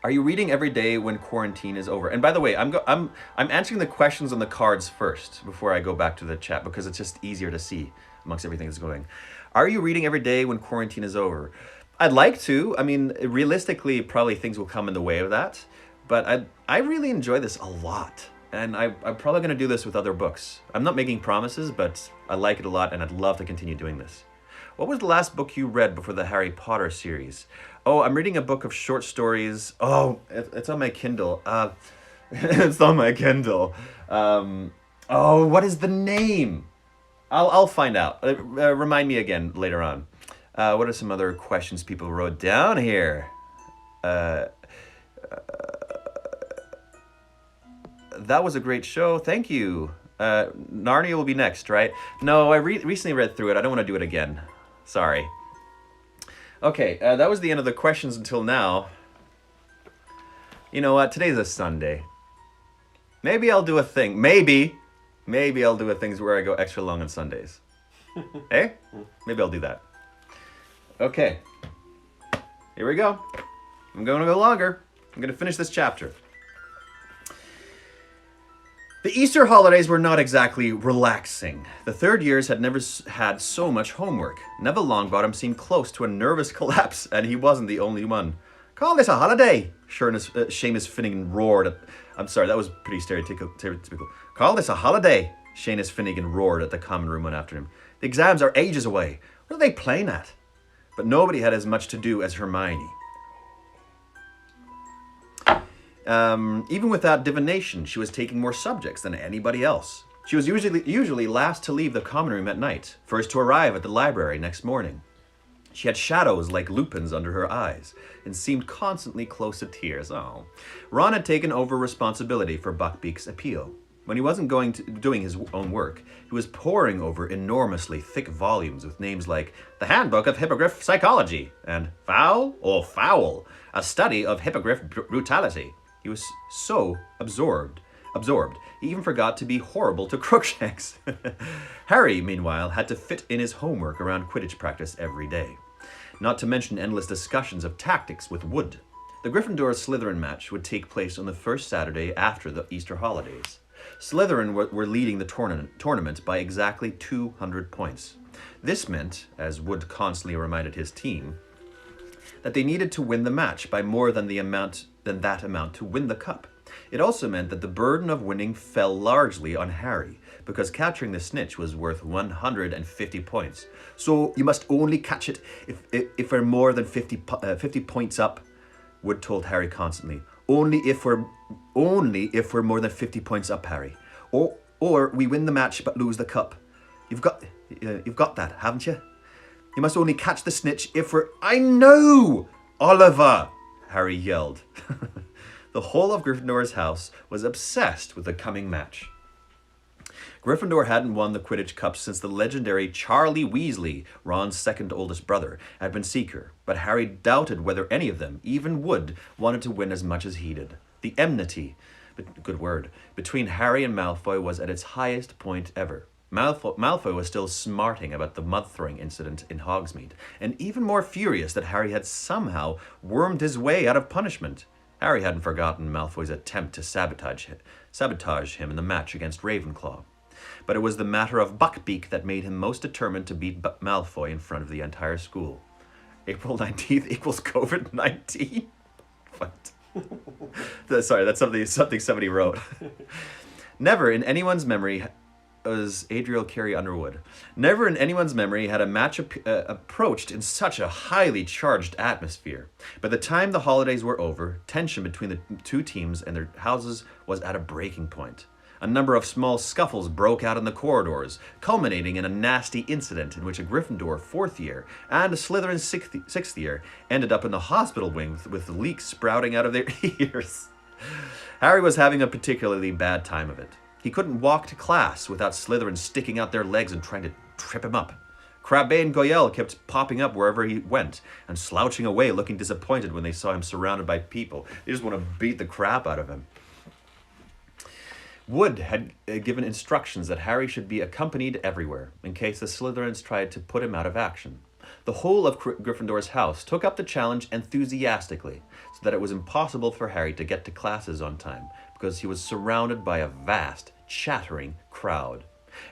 Are you reading every day when quarantine is over? And by the way, I'm answering the questions on the cards first before I go back to the chat because it's just easier to see amongst everything that's going. Are you reading every day when quarantine is over? I'd like to. I mean, realistically, probably things will come in the way of that. But I really enjoy this a lot. And I'm probably going to do this with other books. I'm not making promises, but I like it a lot and I'd love to continue doing this. What was the last book you read before the Harry Potter series? Oh, I'm reading a book of short stories. Oh, it's on my Kindle. It's on my Kindle. Oh, what is the name? I'll find out. Remind me again later on. What are some other questions people wrote down here? That was a great show. Thank you. Narnia will be next, right? No, I recently read through it. I don't want to do it again. Sorry. Okay, that was the end of the questions until now. You know what? Today's a Sunday. Maybe I'll do a thing. Maybe I'll do a thing where I go extra long on Sundays. Eh? Maybe I'll do that. Okay. Here we go. I'm going to go longer. I'm going to finish this chapter. The Easter holidays were not exactly relaxing. The third years had never had so much homework. Neville Longbottom seemed close to a nervous collapse, and he wasn't the only one. Call this a holiday, Seamus Finnegan roared. I'm sorry, that was pretty stereotypical. Call this a holiday, Seamus Finnegan roared at the common room one afternoon. The exams are ages away. What are they playing at? But nobody had as much to do as Hermione. Even without divination, she was taking more subjects than anybody else. She was usually last to leave the common room at night, first to arrive at the library next morning. She had shadows like lupins under her eyes, and seemed constantly close to tears. Oh. Ron had taken over responsibility for Buckbeak's appeal. When he wasn't doing his own work, he was poring over enormously thick volumes with names like The Handbook of Hippogriff Psychology and Foul or Foul, a study of hippogriff brutality. He was so absorbed, he even forgot to be horrible to Crookshanks. Harry, meanwhile, had to fit in his homework around Quidditch practice every day. Not to mention endless discussions of tactics with Wood. The Gryffindor-Slytherin match would take place on the first Saturday after the Easter holidays. Slytherin were leading the tournament by exactly 200 points. This meant, as Wood constantly reminded his team, that they needed to win the match by more than that amount to win the cup. It also meant that the burden of winning fell largely on Harry, because capturing the snitch was worth 150 points. So you must only catch it if we're more than 50 points up, Wood told Harry constantly. Only if we're more than 50 points up, Harry. Or we win the match but lose the cup. You've got that, haven't you? You must only catch the snitch if we're... I know! Oliver! Harry yelled. The whole of Gryffindor's house was obsessed with the coming match. Gryffindor hadn't won the Quidditch Cup since the legendary Charlie Weasley, Ron's second oldest brother, had been Seeker, but Harry doubted whether any of them, even Wood, wanted to win as much as he did. The enmity, good word, between Harry and Malfoy was at its highest point ever. Malfoy was still smarting about the mud-throwing incident in Hogsmeade, and even more furious that Harry had somehow wormed his way out of punishment. Harry hadn't forgotten Malfoy's attempt to sabotage him in the match against Ravenclaw. But it was the matter of Buckbeak that made him most determined to beat Malfoy in front of the entire school. April 19th equals COVID-19? What? Sorry, that's something somebody wrote. Never in anyone's memory... was Adriel Carey Underwood. Never in anyone's memory had a match approached in such a highly charged atmosphere. By the time the holidays were over, tension between the two teams and their houses was at a breaking point. A number of small scuffles broke out in the corridors, culminating in a nasty incident in which a Gryffindor 4th year and a Slytherin 6th year ended up in the hospital wing with leaks sprouting out of their ears. Harry was having a particularly bad time of it. He couldn't walk to class without Slytherin sticking out their legs and trying to trip him up. Crabbe and Goyle kept popping up wherever he went and slouching away, looking disappointed when they saw him surrounded by people. They just want to beat the crap out of him. Wood had given instructions that Harry should be accompanied everywhere, in case the Slytherins tried to put him out of action. The whole of Gryffindor's house took up the challenge enthusiastically, so that it was impossible for Harry to get to classes on time, because he was surrounded by a vast, chattering crowd.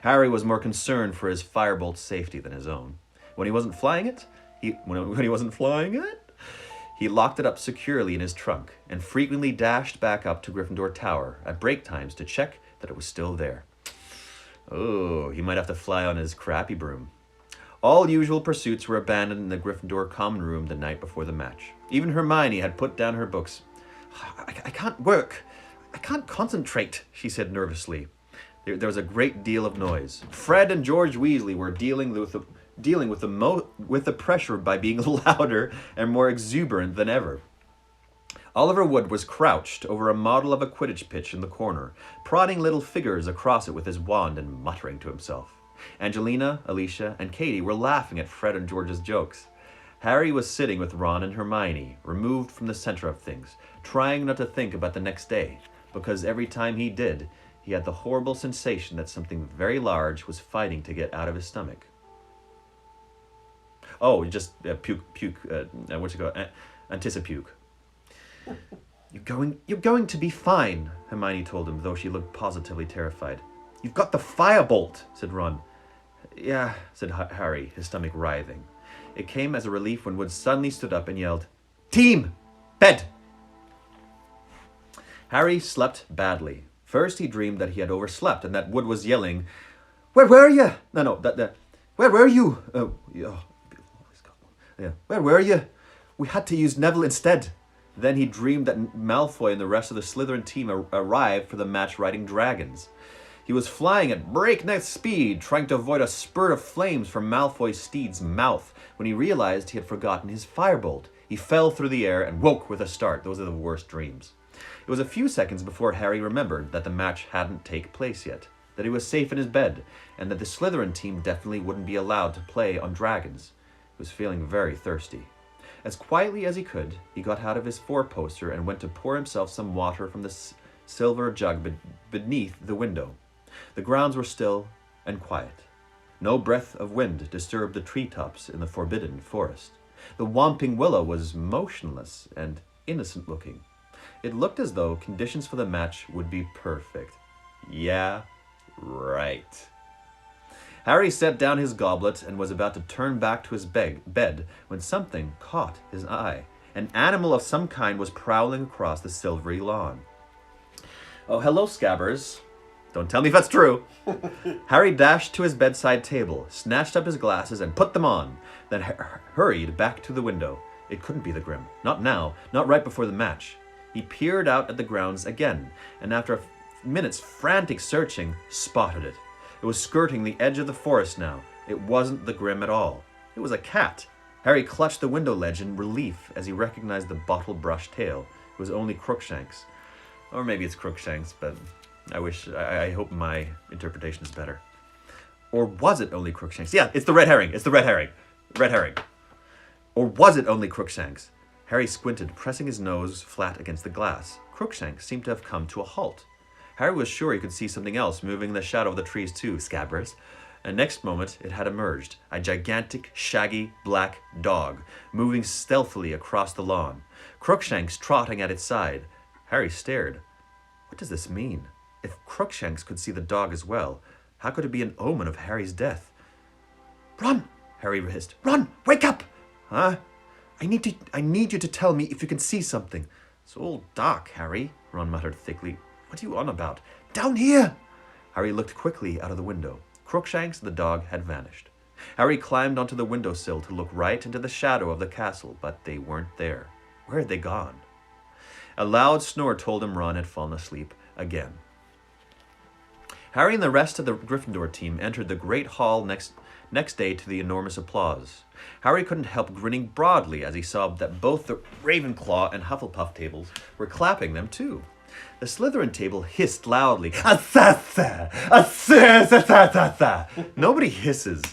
Harry was more concerned for his firebolt's safety than his own. When he wasn't flying it, he locked it up securely in his trunk and frequently dashed back up to Gryffindor Tower at break times to check that it was still there. Oh, he might have to fly on his crappy broom. All usual pursuits were abandoned in the Gryffindor common room the night before the match. Even Hermione had put down her books. I can't work. I can't concentrate, she said nervously. There was a great deal of noise. Fred and George Weasley were dealing with the pressure by being louder and more exuberant than ever. Oliver Wood was crouched over a model of a Quidditch pitch in the corner, prodding little figures across it with his wand and muttering to himself. Angelina, Alicia, and Katie were laughing at Fred and George's jokes. Harry was sitting with Ron and Hermione, removed from the center of things, trying not to think about the next day, because every time he did, he had the horrible sensation that something very large was fighting to get out of his stomach. Oh, just anticipuke. You're going to be fine, Hermione told him, though she looked positively terrified. You've got the firebolt, said Ron. Yeah, said Harry, his stomach writhing. It came as a relief when Wood suddenly stood up and yelled, Team! Bed! Harry slept badly. First he dreamed that he had overslept and that Wood was yelling, Where were you? Where were you? Where were you? We had to use Neville instead. Then he dreamed that Malfoy and the rest of the Slytherin team arrived for the match riding dragons. He was flying at breakneck speed, trying to avoid a spurt of flames from Malfoy's steed's mouth, when he realized he had forgotten his firebolt. He fell through the air and woke with a start. Those are the worst dreams. It was a few seconds before Harry remembered that the match hadn't taken place yet, that he was safe in his bed, and that the Slytherin team definitely wouldn't be allowed to play on dragons. He was feeling very thirsty. As quietly as he could, he got out of his four-poster and went to pour himself some water from the silver jug beneath the window. The grounds were still and quiet. No breath of wind disturbed the treetops in the forbidden forest. The whomping willow was motionless and innocent-looking. It looked as though conditions for the match would be perfect. Yeah, right. Harry set down his goblet and was about to turn back to his bed when something caught his eye. An animal of some kind was prowling across the silvery lawn. Oh, hello, Scabbers. Don't tell me if that's true. Harry dashed to his bedside table, snatched up his glasses and put them on, then hurried back to the window. It couldn't be the Grim. Not now, not right before the match. He peered out at the grounds again, and after a minute's frantic searching, spotted it. It was skirting the edge of the forest now. It wasn't the Grim at all. It was a cat. Harry clutched the window ledge in relief as he recognized the bottle-brush tail. It was only Crookshanks. Or maybe it's Crookshanks, but I hope my interpretation is better. Or was it only Crookshanks? Yeah, it's the red herring. It's the red herring. Red herring. Or was it only Crookshanks? Harry squinted, pressing his nose flat against the glass. Crookshanks seemed to have come to a halt. Harry was sure he could see something else moving in the shadow of the trees too, Scabbers. And next moment, it had emerged. A gigantic, shaggy, black dog, moving stealthily across the lawn. Crookshanks trotting at its side. Harry stared. What does this mean? If Crookshanks could see the dog as well, how could it be an omen of Harry's death? Run! Harry hissed. Run! Wake up! Huh? I need you to tell me if you can see something. It's all dark, Harry, Ron muttered thickly. What are you on about? Down here! Harry looked quickly out of the window. Crookshanks and the dog had vanished. Harry climbed onto the windowsill to look right into the shadow of the castle, but they weren't there. Where had they gone? A loud snore told him Ron had fallen asleep again. Harry and the rest of the Gryffindor team entered the great hall next day to the enormous applause. Harry couldn't help grinning broadly as he saw that both the Ravenclaw and Hufflepuff tables were clapping them too. The Slytherin table hissed loudly. Assassa! Assassa! Nobody hisses.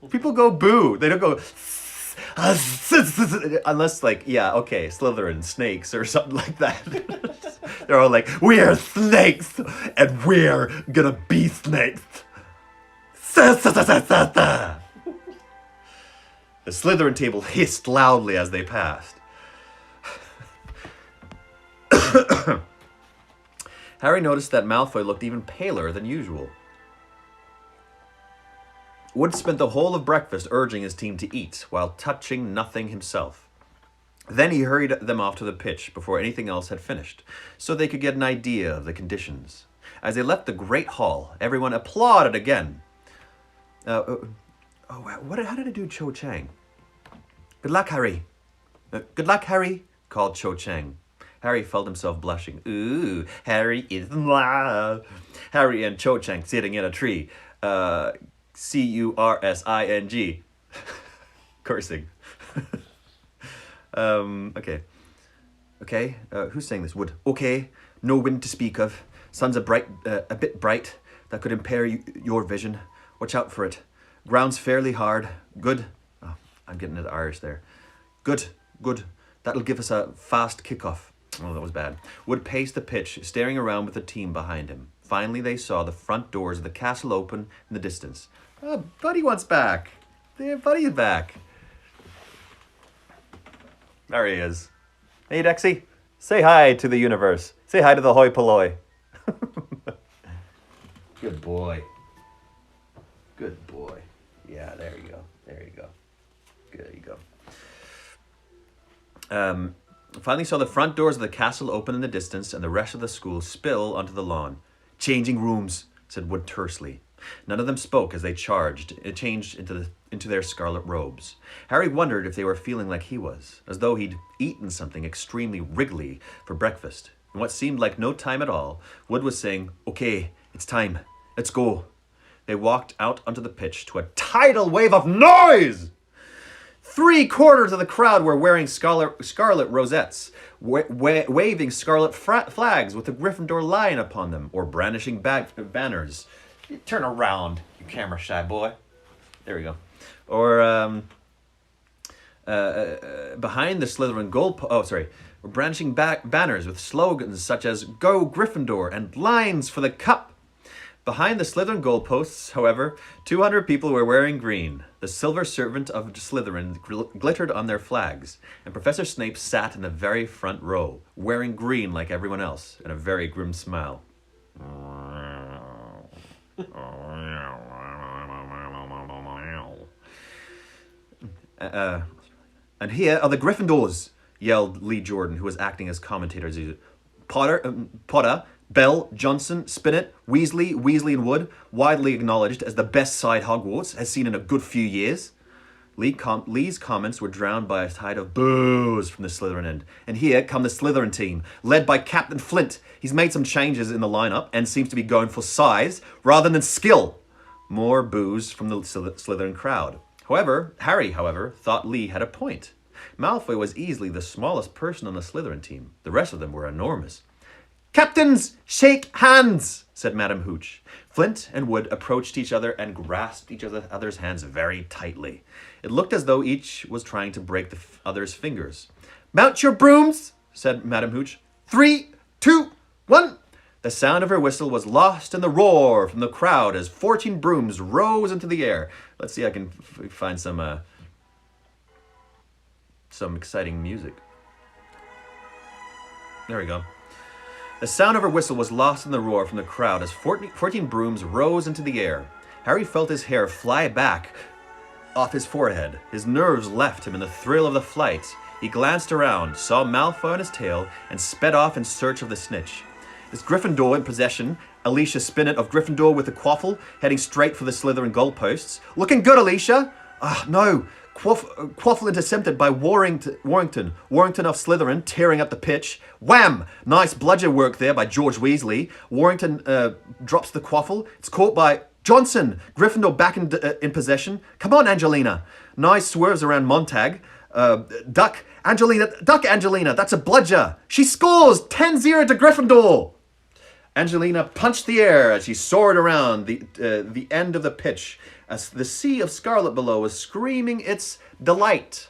People go boo. They don't go unless Slytherin snakes or something like that. They're all like, we're snakes and we're gonna be snakes. The Slytherin table hissed loudly as they passed. Harry noticed that Malfoy looked even paler than usual. Wood spent the whole of breakfast urging his team to eat, while touching nothing himself. Then he hurried them off to the pitch before anything else had finished, so they could get an idea of the conditions. As they left the great hall, everyone applauded again. How did I do Cho Chang? Good luck, Harry. Good luck, Harry, called Cho Chang. Harry felt himself blushing. Ooh, Harry is in love. Harry and Cho Chang sitting in a tree. Cursing. Cursing. Okay. Who's saying this? Wood. Okay. No wind to speak of. Sun's a bit bright. That could impair your vision. Watch out for it. Ground's fairly hard. Good. Oh, I'm getting into Irish there. Good. That'll give us a fast kickoff. Oh, that was bad. Wood paced the pitch, staring around with the team behind him. Finally, they saw the front doors of the castle open in the distance. Oh, Buddy wants back. Buddy is back. There he is. Hey, Dexy. Say hi to the universe. Say hi to the hoi polloi. Good boy. Good boy. Yeah, there you go. There you go. Finally saw the front doors of the castle open in the distance and the rest of the school spill onto the lawn. Changing rooms, said Wood tersely. None of them spoke as they changed into the into their scarlet robes. Harry wondered if they were feeling like he was, as though he'd eaten something extremely wriggly for breakfast. In what seemed like no time at all, Wood was saying, "Okay, it's time. Let's go." They walked out onto the pitch to a tidal wave of noise. 3/4 of the crowd were wearing scarlet rosettes, waving scarlet flags with the Gryffindor lion upon them, or brandishing banners. Turn around, you camera shy boy. There we go. Or behind the Slytherin were brandishing banners with slogans such as "Go Gryffindor" and "Lines for the Cup." Behind the Slytherin goalposts, however, 200 people were wearing green. The silver servant of Slytherin glittered on their flags, and Professor Snape sat in the very front row, wearing green like everyone else, and a very grim smile. And here are the Gryffindors, yelled Lee Jordan, who was acting as commentator. Potter, Bell, Johnson, Spinnet, Weasley and Wood, widely acknowledged as the best side Hogwarts has seen in a good few years. Lee's comments were drowned by a tide of boos from the Slytherin end. And here come the Slytherin team, led by Captain Flint. He's made some changes in the lineup and seems to be going for size rather than skill. More boos from the Slytherin crowd. Harry, thought Lee had a point. Malfoy was easily the smallest person on the Slytherin team. The rest of them were enormous. "Captains, shake hands," said Madam Hooch. Flint and Wood approached each other and grasped each other's hands very tightly. It looked as though each was trying to break the other's fingers. "Mount your brooms," said Madam Hooch. 3, 2, 1. The sound of her whistle was lost in the roar from the crowd as 14 brooms rose into the air. Let's see if I can find some exciting music. There we go. The sound of her whistle was lost in the roar from the crowd as 14 brooms rose into the air. Harry felt his hair fly back off his forehead. His nerves left him in the thrill of the flight. He glanced around, saw Malfoy on his tail, and sped off in search of the snitch. Is Gryffindor in possession? Alicia Spinnet of Gryffindor with the quaffle, heading straight for the Slytherin goalposts. "Looking good, Alicia!" No. Quaffle intercepted by Warrington of Slytherin, tearing up the pitch. Wham! Nice bludger work there by George Weasley. Warrington drops the quaffle. It's caught by Johnson. Gryffindor back in possession. Come on, Angelina. Nice swerves around Montag. Duck, Angelina. That's a bludger. She scores 10-0 to Gryffindor. Angelina punched the air as she soared around the end of the pitch, as the sea of scarlet below was screaming its delight.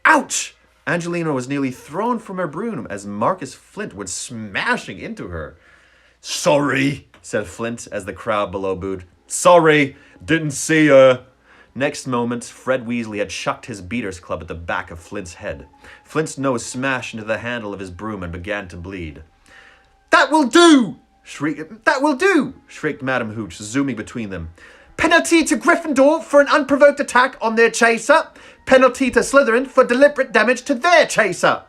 Ouch! Angelina was nearly thrown from her broom as Marcus Flint went smashing into her. "Sorry," said Flint as the crowd below booed. "Sorry, didn't see her." Next moment, Fred Weasley had chucked his beater's club at the back of Flint's head. Flint's nose smashed into the handle of his broom and began to bleed. "That will do!" shrieked Madam Hooch, zooming between them. "Penalty to Gryffindor for an unprovoked attack on their chaser. Penalty to Slytherin for deliberate damage to their chaser."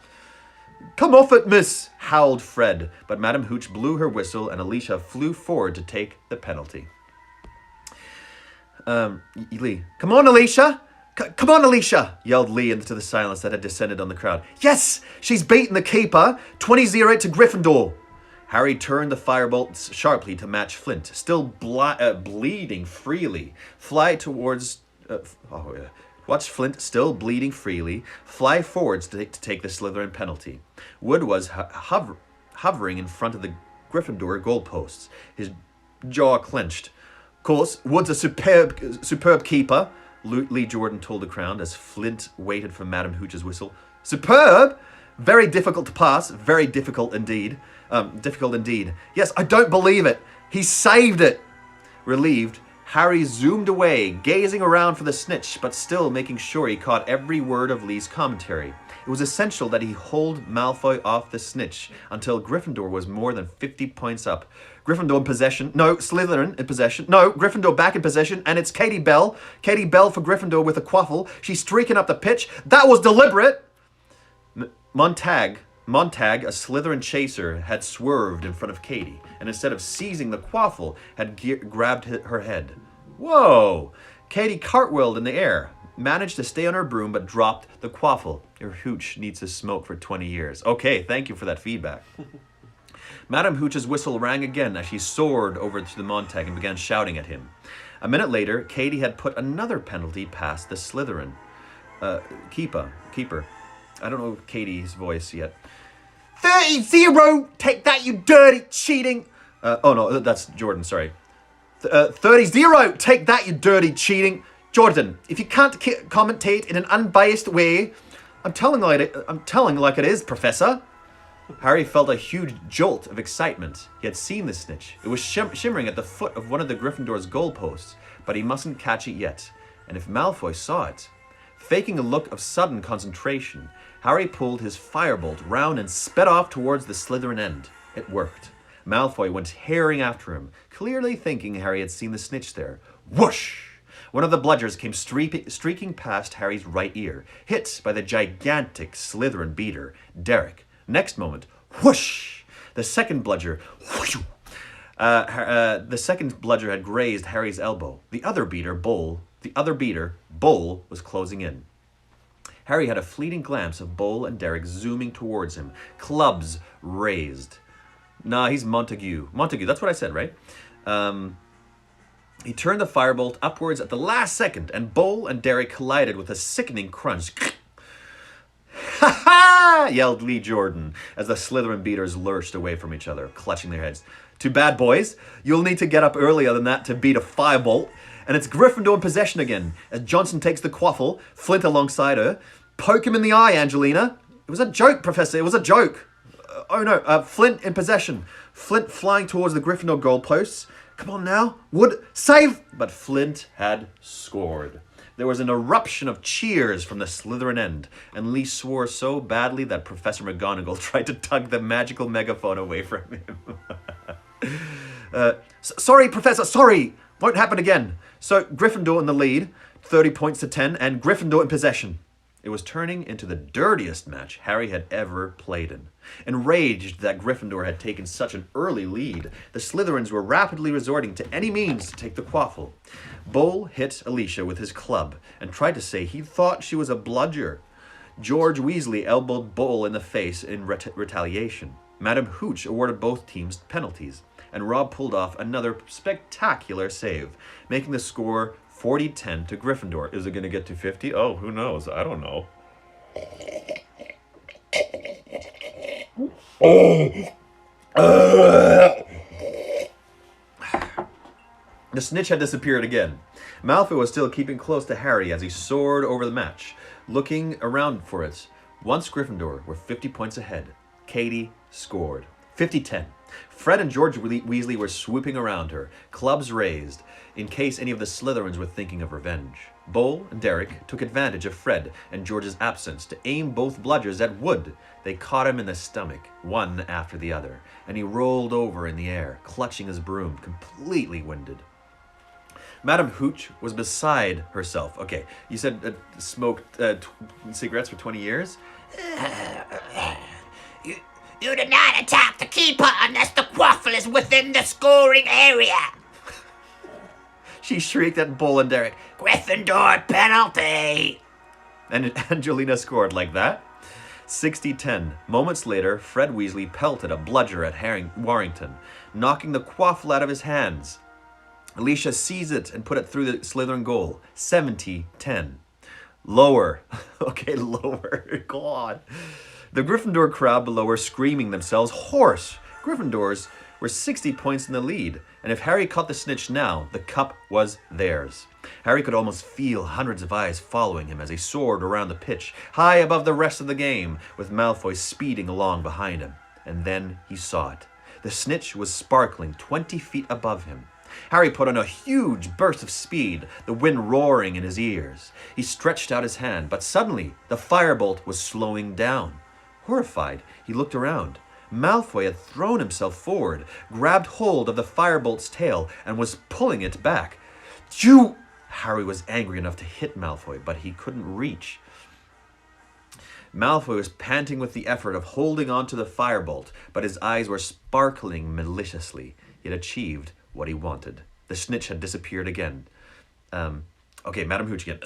"Come off it, miss," howled Fred, but Madam Hooch blew her whistle and Alicia flew forward to take the penalty. Lee, "Come on, Alicia! Come on, Alicia!" yelled Lee into the silence that had descended on the crowd. "Yes, she's beaten the keeper. 20-0 to Gryffindor." Harry turned the firebolt sharply to match Flint, still bleeding freely. Watch Flint, still bleeding freely, fly forwards to take the Slytherin penalty. Wood was hovering in front of the Gryffindor goalposts, his jaw clenched. "Of course, Wood's a superb keeper," Lee Jordan told the crowd as Flint waited for Madam Hooch's whistle. "Superb? Very difficult to pass. Very difficult indeed. Yes, I don't believe it. He saved it." Relieved, Harry zoomed away, gazing around for the snitch, but still making sure he caught every word of Lee's commentary. It was essential that he hold Malfoy off the snitch until Gryffindor was more than 50 points up. Gryffindor in possession. No, Slytherin in possession. No, Gryffindor back in possession, and it's Katie Bell. Katie Bell for Gryffindor with a quaffle. She's streaking up the pitch. That was deliberate. Montag, a Slytherin chaser, had swerved in front of Katie, and instead of seizing the quaffle, had grabbed her head. Whoa! Katie cartwheeled in the air, managed to stay on her broom, but dropped the quaffle. Your hooch needs to smoke for 20 years. Okay, thank you for that feedback. Madame Hooch's whistle rang again as she soared over to the Montag and began shouting at him. A minute later, Katie had put another penalty past the Slytherin. Keeper. I don't know Katie's voice yet. 30-0! Take that, you dirty cheating... oh no, that's Jordan, sorry. 30-0! Take that, you dirty cheating... Jordan, if you can't commentate in an unbiased way, I'm telling like it is, Professor. Harry felt a huge jolt of excitement. He had seen the snitch. It was shimmering at the foot of one of the Gryffindor's goalposts, but he mustn't catch it yet. And if Malfoy saw it... Faking a look of sudden concentration, Harry pulled his firebolt round and sped off towards the Slytherin end. It worked. Malfoy went tearing after him, clearly thinking Harry had seen the snitch there. Whoosh! One of the bludgers came streaking past Harry's right ear, hit by the gigantic Slytherin beater, Derek. Next moment, whoosh! The second bludger, whoosh! The second bludger had grazed Harry's elbow. The other beater, Bull, was closing in. Harry had a fleeting glimpse of Bull and Derek zooming towards him, clubs raised. Nah, he's Montague. Montague, that's what I said, right? He turned the firebolt upwards at the last second, and Bull and Derek collided with a sickening crunch. Ha ha! Yelled Lee Jordan as the Slytherin beaters lurched away from each other, clutching their heads. Too bad, boys. You'll need to get up earlier than that to beat a firebolt. And it's Gryffindor in possession again, as Johnson takes the quaffle, Flint alongside her. Poke him in the eye, Angelina. It was a joke, Professor. It was a joke. Flint in possession. Flint flying towards the Gryffindor goalposts. Come on now. Wood, save! But Flint had scored. There was an eruption of cheers from the Slytherin end, and Lee swore so badly that Professor McGonagall tried to tug the magical megaphone away from him. Sorry, Professor, sorry! Won't happen again. So, Gryffindor in the lead, 30 points to 10, and Gryffindor in possession. It was turning into the dirtiest match Harry had ever played in. Enraged that Gryffindor had taken such an early lead, the Slytherins were rapidly resorting to any means to take the quaffle. Bull hit Alicia with his club and tried to say he thought she was a bludger. George Weasley elbowed Bull in the face in retaliation. Madame Hooch awarded both teams penalties, and Rob pulled off another spectacular save, making the score 40-10 to Gryffindor. Is it going to get to 50? Oh, who knows? I don't know. The snitch had disappeared again. Malfoy was still keeping close to Harry as he soared over the match, looking around for it. Once Gryffindor were 50 points ahead. Katie scored. 50-10. Fred and George Weasley were swooping around her, clubs raised, in case any of the Slytherins were thinking of revenge. Bull and Derek took advantage of Fred and George's absence to aim both bludgers at Wood. They caught him in the stomach, one after the other, and he rolled over in the air, clutching his broom, completely winded. Madame Hooch was beside herself. Okay, you said smoked cigarettes for 20 years? You do not attack the keeper unless the quaffle is within the scoring area. She shrieked at Bull and Derek. Gryffindor penalty. And Angelina scored like that. 60-10. Moments later, Fred Weasley pelted a bludger at Warrington, knocking the quaffle out of his hands. Alicia seized it and put it through the Slytherin goal. 70-10. Lower. Okay, lower. God. The Gryffindor crowd below were screaming themselves hoarse. Gryffindors were 60 points in the lead, and if Harry caught the snitch now, the cup was theirs. Harry could almost feel hundreds of eyes following him as he soared around the pitch, high above the rest of the game, with Malfoy speeding along behind him. And then he saw it. The snitch was sparkling 20 feet above him. Harry put on a huge burst of speed, the wind roaring in his ears. He stretched out his hand, but suddenly the firebolt was slowing down. Horrified, he looked around. Malfoy had thrown himself forward, grabbed hold of the firebolt's tail, and was pulling it back. "You!" Harry was angry enough to hit Malfoy, but he couldn't reach. Malfoy was panting with the effort of holding on to the firebolt, but his eyes were sparkling maliciously. He had achieved what he wanted. The snitch had disappeared again. Okay, Madam Hooch again.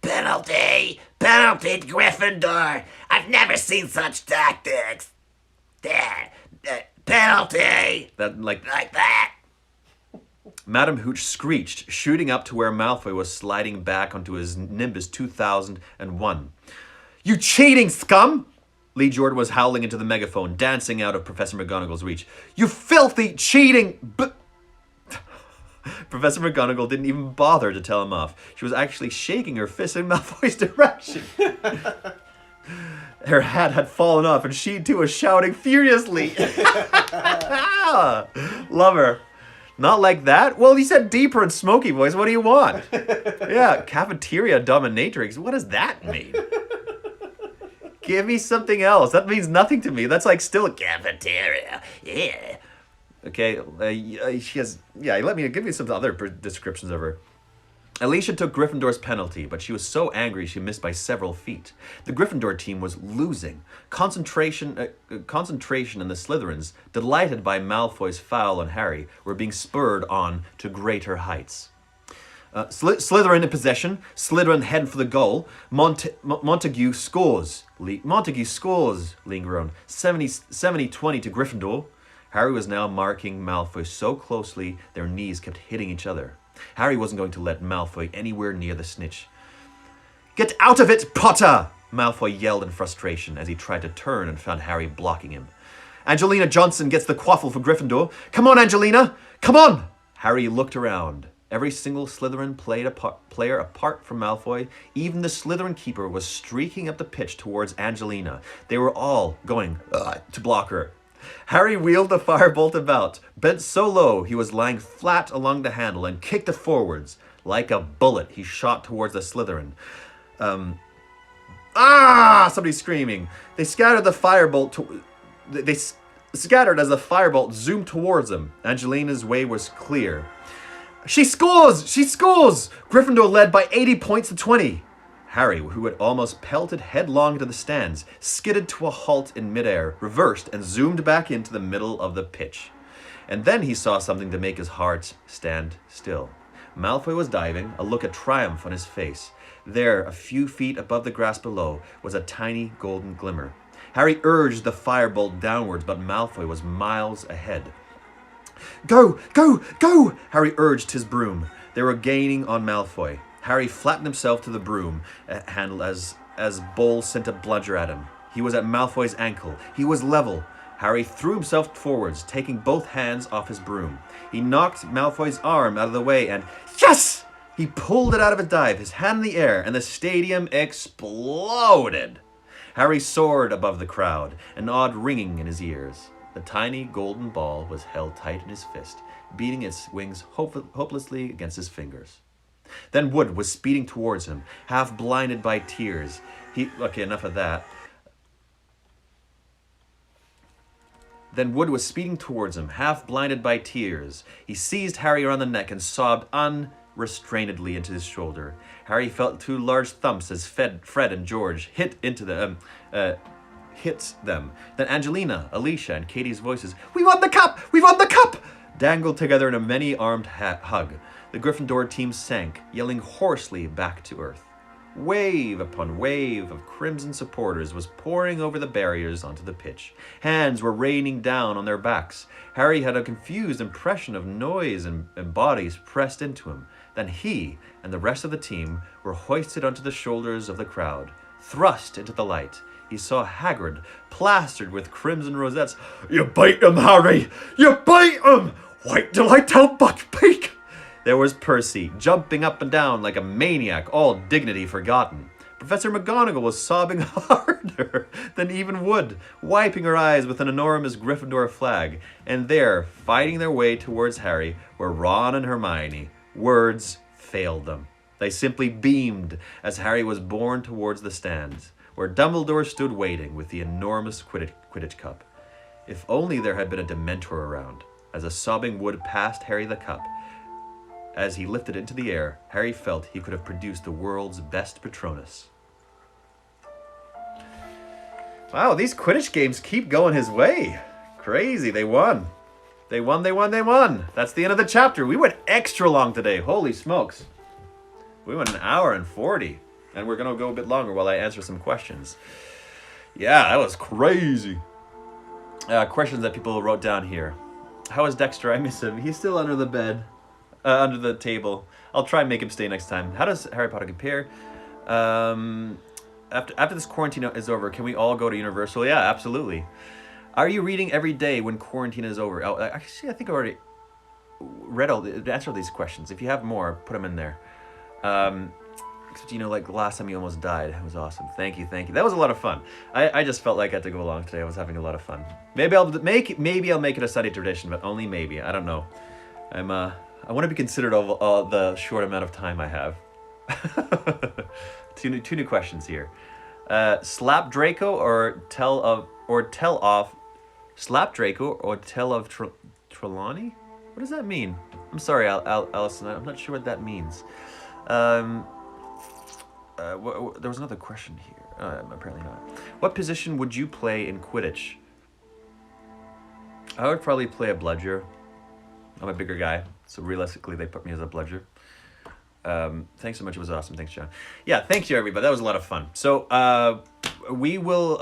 Penalty! Penalty, Gryffindor! I've never seen such tactics! There! Penalty! Like that! Madam Hooch screeched, shooting up to where Malfoy was sliding back onto his Nimbus 2001. You cheating scum! Lee Jordan was howling into the megaphone, dancing out of Professor McGonagall's reach. You filthy, cheating... Professor McGonagall didn't even bother to tell him off. She was actually shaking her fist in Malfoy's direction. Her hat had fallen off, and she too was shouting furiously. Love her. Not like that? Well, you said deeper and smoky voice. What do you want? Yeah, cafeteria dominatrix. What does that mean? Give me something else. That means nothing to me. That's like still a cafeteria. Yeah. Okay, she has... Yeah, let me give you some other descriptions of her. Alicia took Gryffindor's penalty, but she was so angry she missed by several feet. The Gryffindor team was losing. Concentration and the Slytherins, delighted by Malfoy's foul on Harry, were being spurred on to greater heights. Slytherin in possession. Slytherin heading for the goal. Montague scores. Montague scores, Lee groaned. 70-20 to Gryffindor. Harry was now marking Malfoy so closely their knees kept hitting each other. Harry wasn't going to let Malfoy anywhere near the snitch. Get out of it, Potter! Malfoy yelled in frustration as he tried to turn and found Harry blocking him. Angelina Johnson gets the quaffle for Gryffindor. Come on, Angelina! Come on! Harry looked around. Every single Slytherin player apart from Malfoy, even the Slytherin keeper, was streaking up the pitch towards Angelina. They were all going to block her. Harry wheeled the firebolt about, bent so low he was lying flat along the handle, and kicked it forwards. Like a bullet, he shot towards the Slytherin. Somebody's screaming. They scattered the firebolt. They scattered as the firebolt zoomed towards them. Angelina's way was clear. She scores! She scores! Gryffindor led by 80 points to 20. Harry, who had almost pelted headlong to the stands, skidded to a halt in midair, reversed, and zoomed back into the middle of the pitch. And then he saw something to make his heart stand still. Malfoy was diving, a look of triumph on his face. There, a few feet above the grass below, was a tiny golden glimmer. Harry urged the firebolt downwards, but Malfoy was miles ahead. Go! Go! Go! Harry urged his broom. They were gaining on Malfoy. Harry flattened himself to the broom handle as Bowles sent a bludger at him. He was at Malfoy's ankle. He was level. Harry threw himself forwards, taking both hands off his broom. He knocked Malfoy's arm out of the way and... Yes! He pulled it out of a dive, his hand in the air, and the stadium exploded. Harry soared above the crowd, an odd ringing in his ears. The tiny golden ball was held tight in his fist, beating its wings hopelessly against his fingers. Then Wood was speeding towards him, half blinded by tears. Okay, enough of that. Then Wood was speeding towards him, half blinded by tears. He seized Harry around the neck and sobbed unrestrainedly into his shoulder. Harry felt two large thumps as Fred and George hit them. Then Angelina, Alicia, and Katie's voices, "We won the cup! We won the cup!" dangled together in a many-armed hug. The Gryffindor team sank, yelling hoarsely back to earth. Wave upon wave of crimson supporters was pouring over the barriers onto the pitch. Hands were raining down on their backs. Harry had a confused impression of noise and bodies pressed into him. Then he and the rest of the team were hoisted onto the shoulders of the crowd, thrust into the light. He saw Hagrid, plastered with crimson rosettes. "You bite him, Harry! You bite him! Wait till I tell Buckbeak!" There was Percy, jumping up and down like a maniac, all dignity forgotten. Professor McGonagall was sobbing harder than even Wood, wiping her eyes with an enormous Gryffindor flag. And there, fighting their way towards Harry, were Ron and Hermione. Words failed them. They simply beamed as Harry was borne towards the stands, where Dumbledore stood waiting with the enormous Quidditch cup. If only there had been a Dementor around. As a sobbing Wood passed Harry the cup, as he lifted it into the air, Harry felt he could have produced the world's best Patronus. Wow, these Quidditch games keep going his way. Crazy, they won. They won. That's the end of the chapter. We went extra long today. Holy smokes. We went an hour and 40. And we're going to go a bit longer while I answer some questions. Yeah, that was crazy. Questions that people wrote down here. How is Dexter? I miss him. He's still under the bed. Under the table. I'll try and make him stay next time. How does Harry Potter compare? After this quarantine is over, can we all go to Universal? Yeah, absolutely. Are you reading every day when quarantine is over? Oh, actually, I think I already read answered all these questions. If you have more, put them in there. Except, like the last time you almost died. It was awesome. Thank you. That was a lot of fun. I just felt like I had to go along today. I was having a lot of fun. Maybe I'll make it a Sunday tradition, but only maybe. I don't know. I want to be considerate of the short amount of time I have. Two new questions here. Slap Draco or tell off. Slap Draco or tell of Trelawney? What does that mean? I'm sorry, Allison. I'm not sure what that means. There was another question here. Apparently not. What position would you play in Quidditch? I would probably play a bludger. I'm a bigger guy, so realistically they put me as a bludger. Thanks so much. It was awesome. Thanks, John. Yeah, thank you, everybody. That was a lot of fun. So we will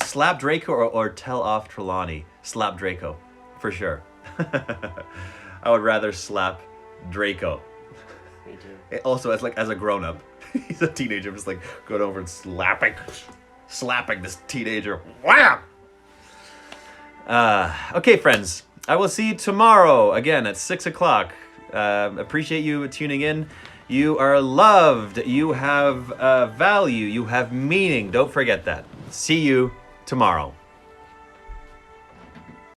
slap Draco or tell off Trelawney. Slap Draco, for sure. I would rather slap Draco. Me too. Also, as a grown up, he's a teenager. I'm just like going over and slapping this teenager. Wham! Okay, friends. I will see you tomorrow again at 6 o'clock. Appreciate you tuning in. You are loved. You have value. You have meaning. Don't forget that. See you tomorrow.